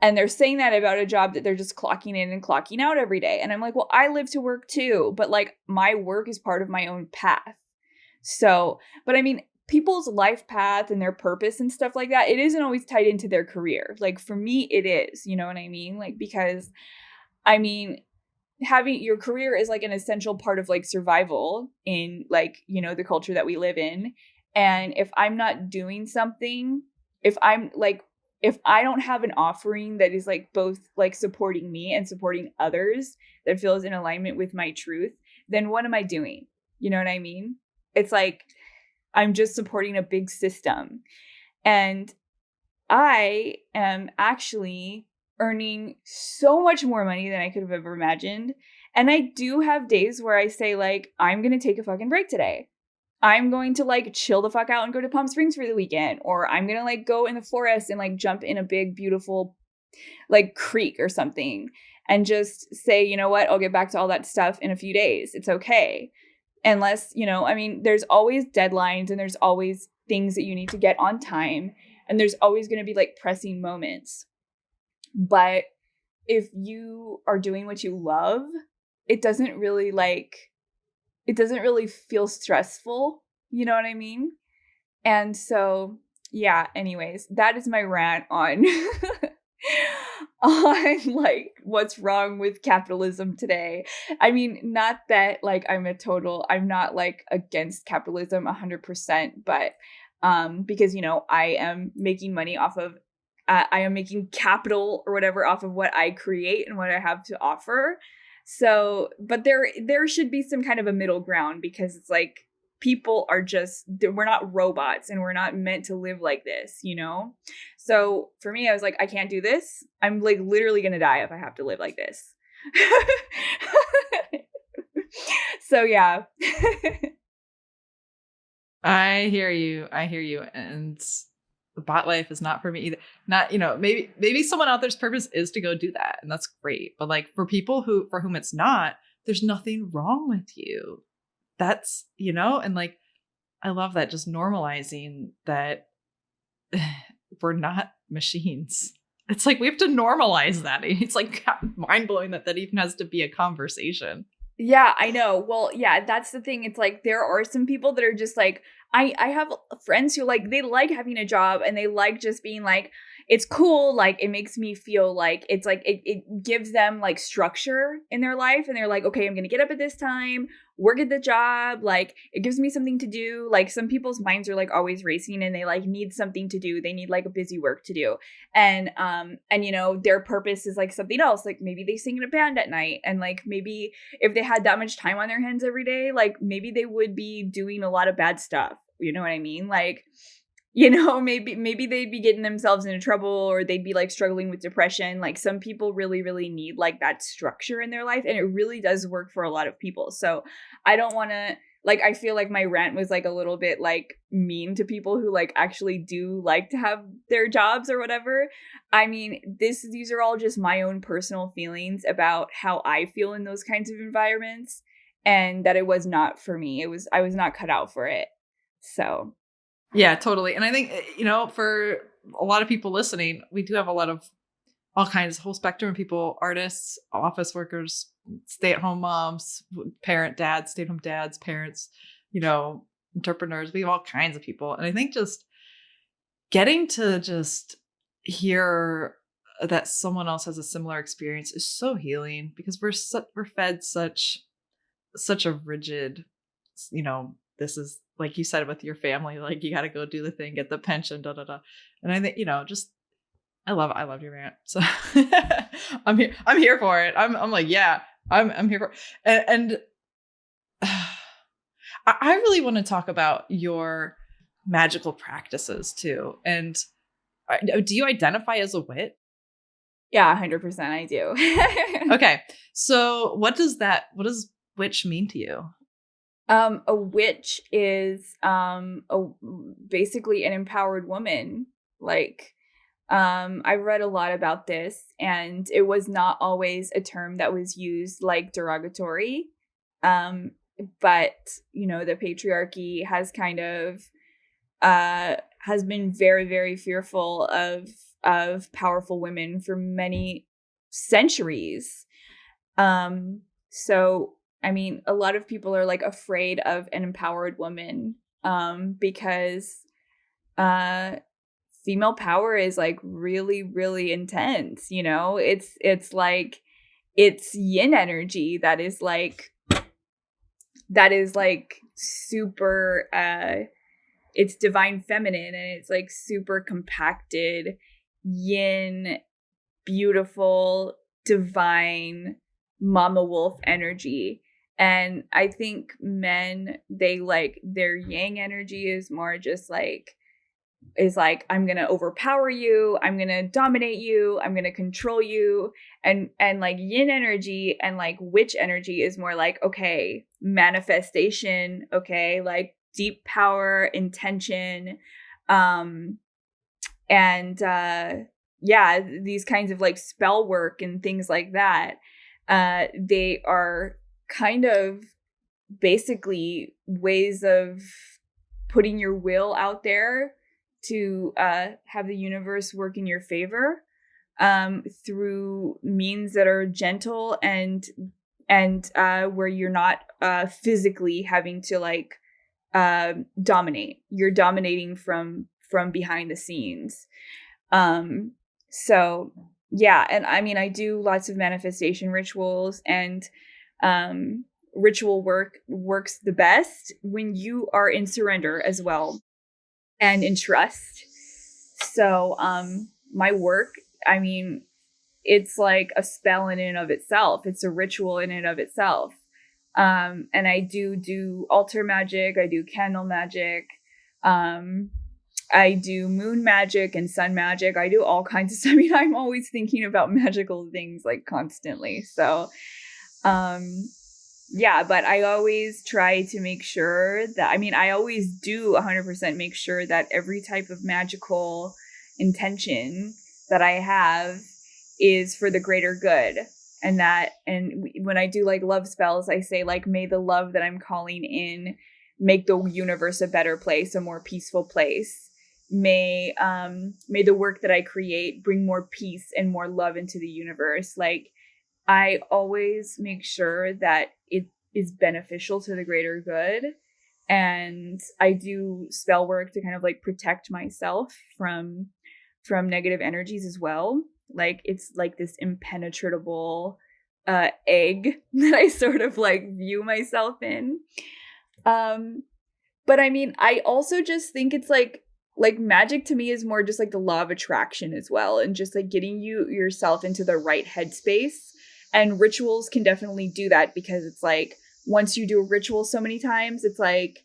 And they're saying that about a job that they're just clocking in and clocking out every day. And I'm like, well, I live to work too. But like, my work is part of my own path. So, but I mean, people's life path and their purpose and stuff like that, it isn't always tied into their career. Like for me, it is, you know what I mean? Like, because I mean, having your career is like an essential part of like survival in like, you know, the culture that we live in. And if I'm not doing something, if I'm like, if I don't have an offering that is like both like supporting me and supporting others that feels in alignment with my truth, then what am I doing? You know what I mean? It's like, I'm just supporting a big system. And I am actually earning so much more money than I could have ever imagined. And I do have days where I say like, I'm going to take a fucking break today. I'm going to like chill the fuck out and go to Palm Springs for the weekend. Or I'm going to like go in the forest and like jump in a big, beautiful like creek or something and just say, you know what, I'll get back to all that stuff in a few days. It's okay. Unless, you know, I mean, there's always deadlines and there's always things that you need to get on time. And there's always going to be like pressing moments. But if you are doing what you love, it doesn't really feel stressful. You know what I mean? And so, yeah, anyways, that is my rant on on like what's wrong with capitalism today. I mean, not that like I'm not like against capitalism 100%, but because you know, I am making money off of I am making capital or whatever off of what I create and what I have to offer. So, but there should be some kind of a middle ground because it's like people are just, we're not robots and we're not meant to live like this, you know? So for me, I was like, I can't do this. I'm like literally going to die if I have to live like this. So yeah. I hear you. And the bot life is not for me either. Not, you know, maybe someone out there's purpose is to go do that. And that's great. But like for people for whom it's not, there's nothing wrong with you. That's, you know, and like, I love that, just normalizing that we're not machines. It's like, we have to normalize that. It's like mind blowing that even has to be a conversation. Yeah, I know. Well, yeah, that's the thing. It's like, there are some people that are just like, I have friends who like, they like having a job and they like just being like, it's cool. Like, it makes me feel like it's like, it gives them like structure in their life. And they're like, okay, I'm going to get up at this time, work at the job. Like, it gives me something to do. Like, some people's minds are like always racing and they like need something to do. They need like a busy work to do. And you know, their purpose is like something else. Like maybe they sing in a band at night. And like, maybe if they had that much time on their hands every day, like maybe they would be doing a lot of bad stuff. You know what I mean? Like, you know, maybe they'd be getting themselves into trouble or they'd be like struggling with depression. Like some people really, really need like that structure in their life. And it really does work for a lot of people. So I don't want to, like, I feel like my rant was like a little bit like mean to people who like actually do like to have their jobs or whatever. I mean, these are all just my own personal feelings about how I feel in those kinds of environments and that it was not for me. I was not cut out for it. So, yeah, totally. And I think, you know, for a lot of people listening, we do have a lot of all kinds, whole spectrum of people, artists, office workers, stay-at-home moms, stay-at-home dads, parents, you know, entrepreneurs. We have all kinds of people. And I think just getting to just hear that someone else has a similar experience is so healing, because we're fed such a rigid, this is like you said with your family, like you got to go do the thing, get the pension, da da da. And I think, just I love your rant. So I'm here for it. I'm like, yeah, I'm here for it. And I really want to talk about your magical practices too. And do you identify as a wit? Yeah, 100% I do. Okay. So what does witch mean to you? A witch is basically an empowered woman. Like, I read a lot about this, and it was not always a term that was used like derogatory. But the patriarchy has kind of has been very, very fearful of powerful women for many centuries. So I mean, a lot of people are like afraid of an empowered woman, because female power is like really, really intense. It's like it's yin energy that is like super. It's divine feminine, and it's like super compacted yin, beautiful, divine mama wolf energy. And I think men, they like their yang energy is more just like, I'm going to overpower you, I'm going to dominate you, I'm going to control you. And like yin energy and like witch energy is more like, okay, manifestation, okay, like deep power, intention, and yeah, these kinds of like spell work and things like that. They are kind of basically ways of putting your will out there to have the universe work in your favor, through means that are gentle and where you're not physically having to like dominate. You're dominating from behind the scenes. So yeah, and I mean, I do lots of manifestation rituals, and ritual works the best when you are in surrender as well and in trust. So my work, I mean, it's like a spell in and of itself. It's a ritual in and of itself. And I do altar magic, I do candle magic, I do moon magic and sun magic. I do all kinds of stuff. I mean, I'm always thinking about magical things like constantly. So, yeah, but I always try to make sure that, I mean, I always do 100% make sure that every type of magical intention that I have is for the greater good. And when I do like love spells, I say like, may the love that I'm calling in make the universe a better place, a more peaceful place. May the work that I create bring more peace and more love into the universe. Like, I always make sure that it is beneficial to the greater good. And I do spell work to kind of like protect myself from negative energies as well. Like, it's like this impenetrable egg that I sort of like view myself in. But I mean, I also just think it's like magic to me is more just like the law of attraction as well, and just like getting yourself into the right headspace. And rituals can definitely do that, because it's like once you do a ritual so many times, it's like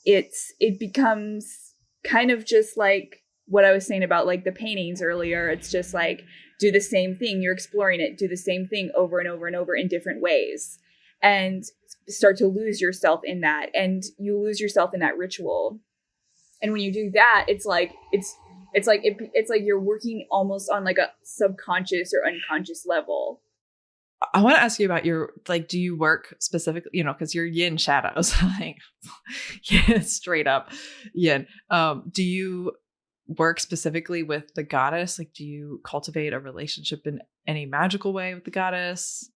it becomes kind of just like what I was saying about like the paintings earlier. It's just like, do the same thing, you're exploring it, do the same thing over and over and over in different ways, and start to lose yourself in that, and you lose yourself in that ritual. And when you do that, it's like you're working almost on like a subconscious or unconscious level. I want to ask you about your, like, do you work specifically, because you're yin shadows, like, yeah, straight up yin. Do you work specifically with the goddess? Like, do you cultivate a relationship in any magical way with the goddess?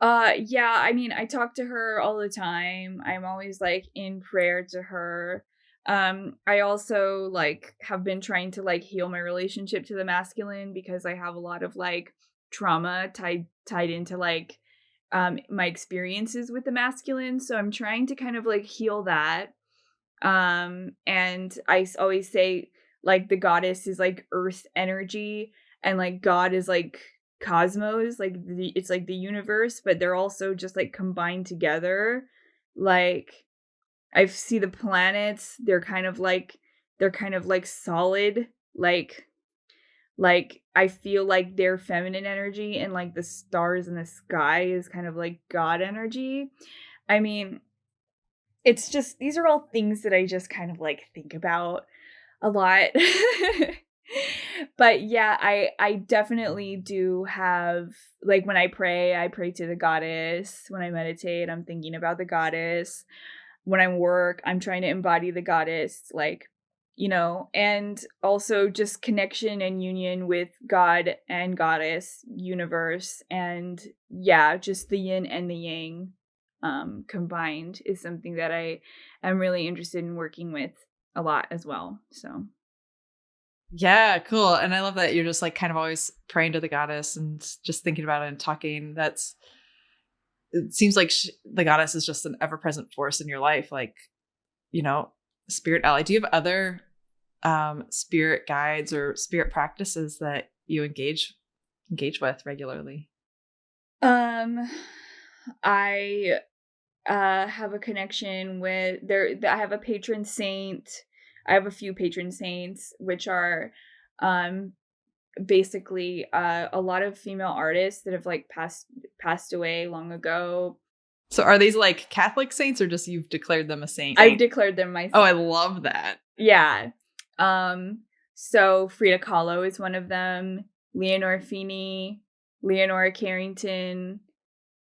Yeah, I mean, I talk to her all the time. I'm always like in prayer to her. I also like have been trying to like heal my relationship to the masculine because I have a lot of like trauma tied into like my experiences with the masculine. So I'm trying to kind of like heal that. And always say like the goddess is like earth energy and like God is like cosmos, like it's like the universe, but they're also just like combined together. Like I see the planets, they're kind of like solid, like I feel like their feminine energy and like the stars in the sky is kind of like God energy. I mean, it's just these are all things that I just kind of like think about a lot. But yeah, I definitely do have like when I pray to the goddess. When I meditate, I'm thinking about the goddess. When I work, I'm trying to embody the goddess, like, you know, and also just connection and union with God and goddess, universe, and yeah, just the yin and the yang combined is something that I am really interested in working with a lot as well. So Yeah, cool. And I love that you're just like kind of always praying to the goddess and just thinking about it and talking. It seems like the goddess is just an ever-present force in your life, like, you know, spirit ally. Do you have other spirit guides or spirit practices that you engage with regularly? I have a connection with I have a patron saint. I have a few patron saints, which are um basically a lot of female artists that have like passed away long ago. So are these like Catholic saints or just you've declared them a saint? I've declared them my Oh, I love that. Yeah. So Frida Kahlo is one of them, Leonora Feeney, Leonora Carrington.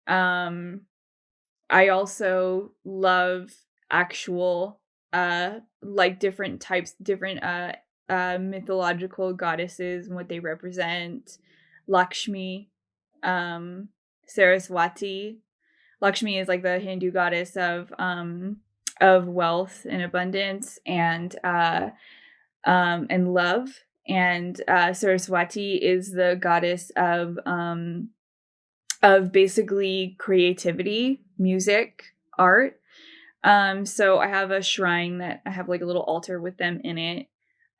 I also love actual like different mythological goddesses and what they represent. Lakshmi, Saraswati. Lakshmi is like the Hindu goddess of wealth and abundance and love. And Saraswati is the goddess of basically creativity, music, art. So I have a shrine that I have like a little altar with them in it.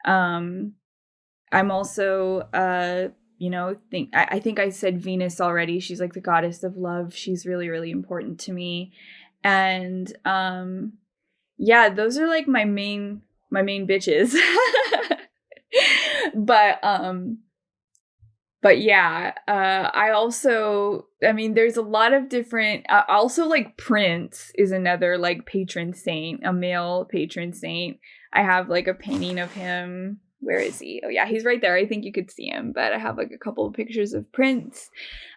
I'm also I think I said Venus already. She's like the goddess of love. She's really, really important to me. And yeah, those are like my main bitches. But yeah, I mean, there's a lot of different, also like Prince is another like patron saint, a male patron saint. I have like a painting of him. Where is he? Oh yeah, he's right there. I think you could see him, but I have like a couple of pictures of Prince.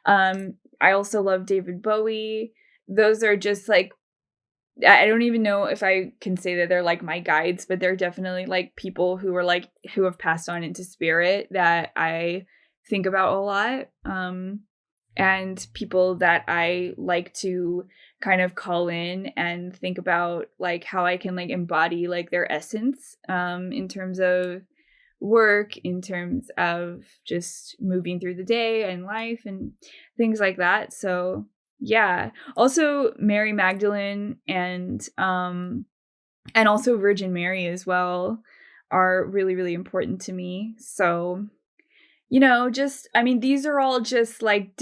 I also love David Bowie. Those are just like, I don't even know if I can say that they're like my guides, but they're definitely like people who have passed on into spirit that I think about a lot. And people that I like to kind of call in and think about like how I can like embody like their essence in terms of work, in terms of just moving through the day and life and things like that. So yeah. Also Mary Magdalene and also Virgin Mary as well are really, really important to me. So, you know, just I mean, these are all just like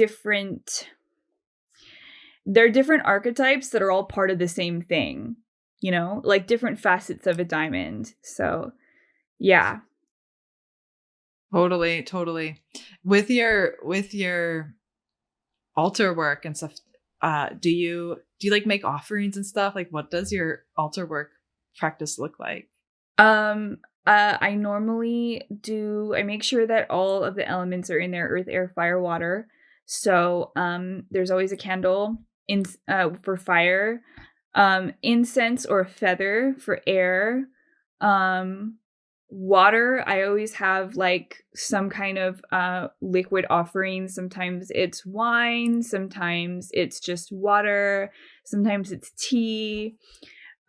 they're different archetypes that are all part of the same thing, you know, like different facets of a diamond. So yeah. Totally. With your altar work and stuff, do you like make offerings and stuff? Like what does your altar work practice look like? I normally I make sure that all of the elements are in there: earth, air, fire, water. So there's always a candle in for fire, incense or feather for air, water. I always have like some kind of liquid offering. Sometimes it's wine, sometimes it's just water, sometimes it's tea.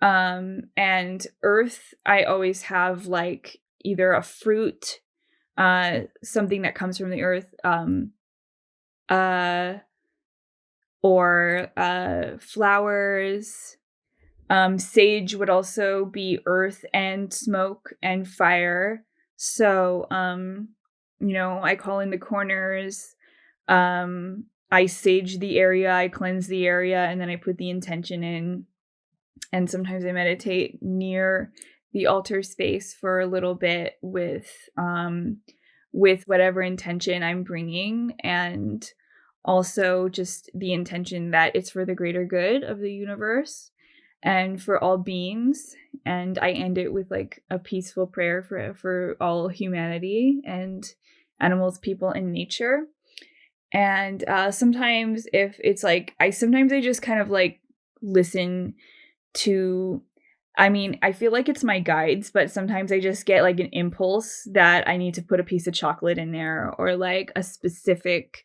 And earth, I always have like either a fruit, something that comes from the earth, uh, or flowers. Sage would also be earth and smoke and fire. So, I call in the corners. I sage the area, I cleanse the area, and then I put the intention in. And sometimes I meditate near the altar space for a little bit with whatever intention I'm bringing, and also just the intention that it's for the greater good of the universe and for all beings. And I end it with like a peaceful prayer for all humanity and animals, people, and nature. And sometimes if it's like sometimes I just kind of like listen to, I feel like it's my guides, but sometimes I just get like an impulse that I need to put a piece of chocolate in there, or like a specific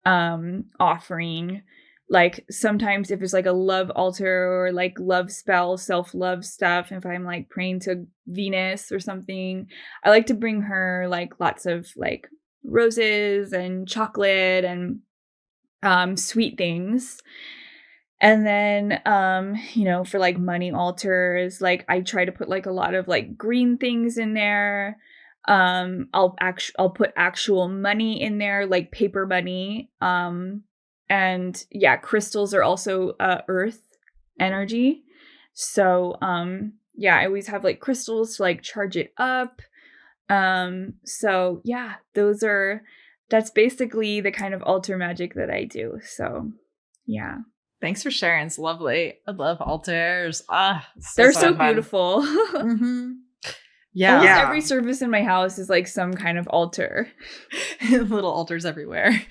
offering. Like sometimes if it's like a love altar or like love spell, self-love stuff, if I'm like praying to Venus or something, I like to bring her like lots of like roses and chocolate and sweet things. And then, for like money altars, like I try to put like a lot of like green things in there. I'll put actual money in there, like paper money. And yeah, crystals are also earth energy. So, yeah, I always have like crystals to like charge it up. So yeah, that's basically the kind of altar magic that I do. So, yeah. Thanks for sharing. It's lovely. I love altars. They're so beautiful. Mm-hmm. Yeah. Almost every service in my house is like some kind of altar. Little altars everywhere.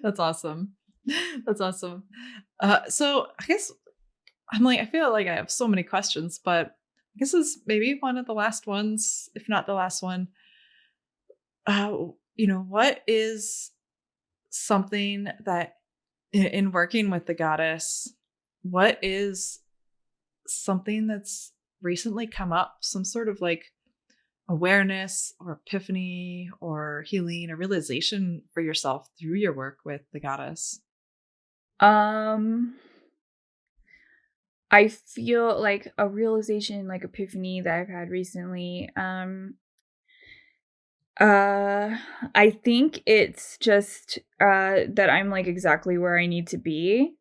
That's awesome. That's awesome. So I guess I feel like I have so many questions, but I guess this is maybe one of the last ones, if not the last one. What is something that in working with the goddess, what is something that's recently come up, some sort of like awareness or epiphany or healing or realization for yourself through your work with the goddess? I feel like a realization, like epiphany that I've had recently. I think it's just that I'm like exactly where I need to be.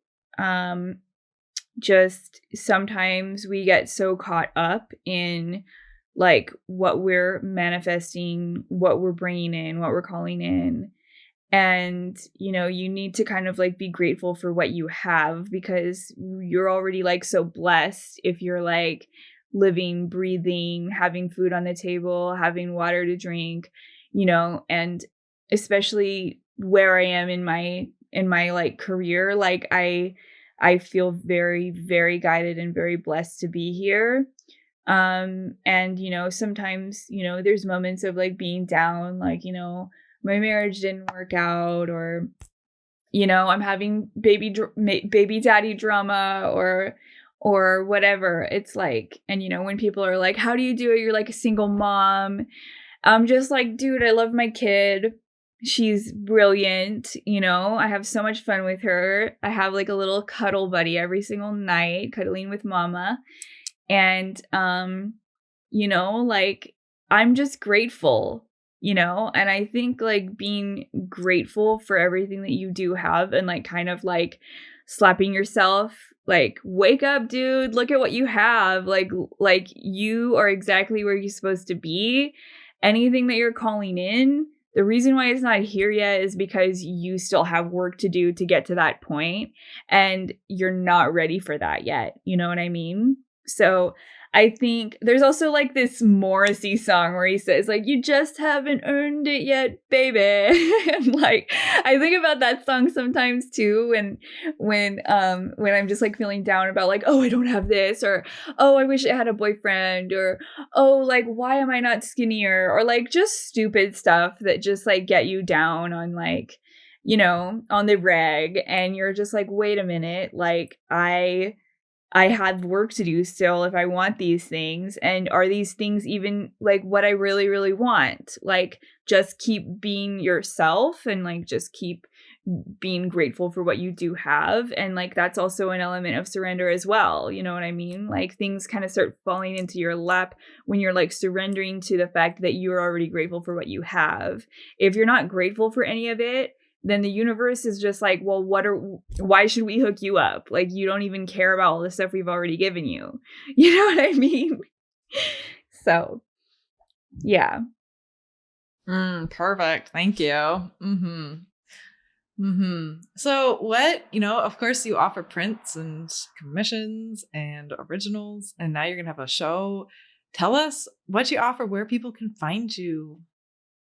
Just sometimes we get so caught up in like what we're manifesting, what we're bringing in, what we're calling in. And, you need to kind of like be grateful for what you have, because you're already like so blessed if you're like living, breathing, having food on the table, having water to drink, and especially where I am in my like career, like I feel very, very guided and very blessed to be here. And, sometimes, there's moments of like being down, like, my marriage didn't work out, or, I'm having baby daddy drama or whatever. It's like, and, when people are like, how do you do it? You're like a single mom. I'm just like, dude, I love my kid. She's brilliant. I have so much fun with her. I have like a little cuddle buddy every single night, cuddling with mama. And, like I'm just grateful, and I think like being grateful for everything that you do have, and like kind of like slapping yourself, like, wake up, dude, look at what you have. Like you are exactly where you're supposed to be. Anything that you're calling in, the reason why it's not here yet is because you still have work to do to get to that point, and you're not ready for that yet. You know what I mean? So I think there's also like this Morrissey song where he says like, you just haven't earned it yet, baby. And like, I think about that song sometimes too. When I'm just like feeling down about like, oh, I don't have this, or, oh, I wish I had a boyfriend, or, oh, like, why am I not skinnier? Or like just stupid stuff that just like get you down on like, on the rag. And you're just like, wait a minute, like I have work to do still if I want these things. And are these things even like what I really, really want? Like, just keep being yourself and like just keep being grateful for what you do have. And like that's also an element of surrender as well. You know what I mean? Like things kind of start falling into your lap when you're like surrendering to the fact that you're already grateful for what you have. If you're not grateful for any of it, then the universe is just like, well, why should we hook you up? Like, you don't even care about all the stuff we've already given you. You know what I mean? So, yeah. Perfect. Thank you. So what, of course you offer prints and commissions and originals, and now you're going to have a show. Tell us what you offer, where people can find you.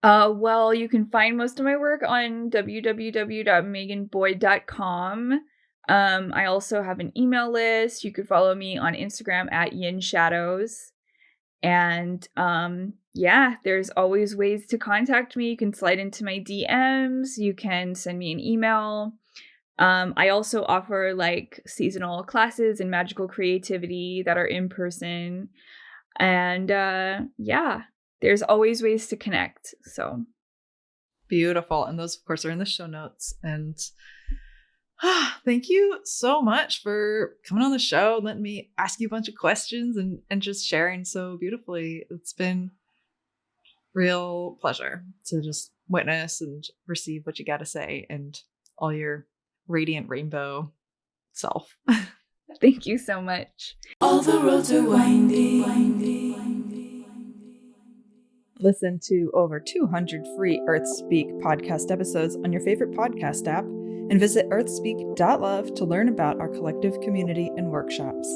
Well, you can find most of my work on www.meaganboyd.com. I also have an email list. You could follow me on Instagram at Yin Shadows. And yeah, there's always ways to contact me. You can slide into my DMs. You can send me an email. I also offer like seasonal classes in magical creativity that are in person. And yeah, there's always ways to connect. So beautiful. And those, of course, are in the show notes. And thank you so much for coming on the show, letting me ask you a bunch of questions and just sharing so beautifully. It's been real pleasure to just witness and receive what you got to say and all your radiant rainbow self. Thank you so much. All the roads are windy. Listen to over 200 free Earthspeak podcast episodes on your favorite podcast app and visit earthspeak.love to learn about our collective community and workshops.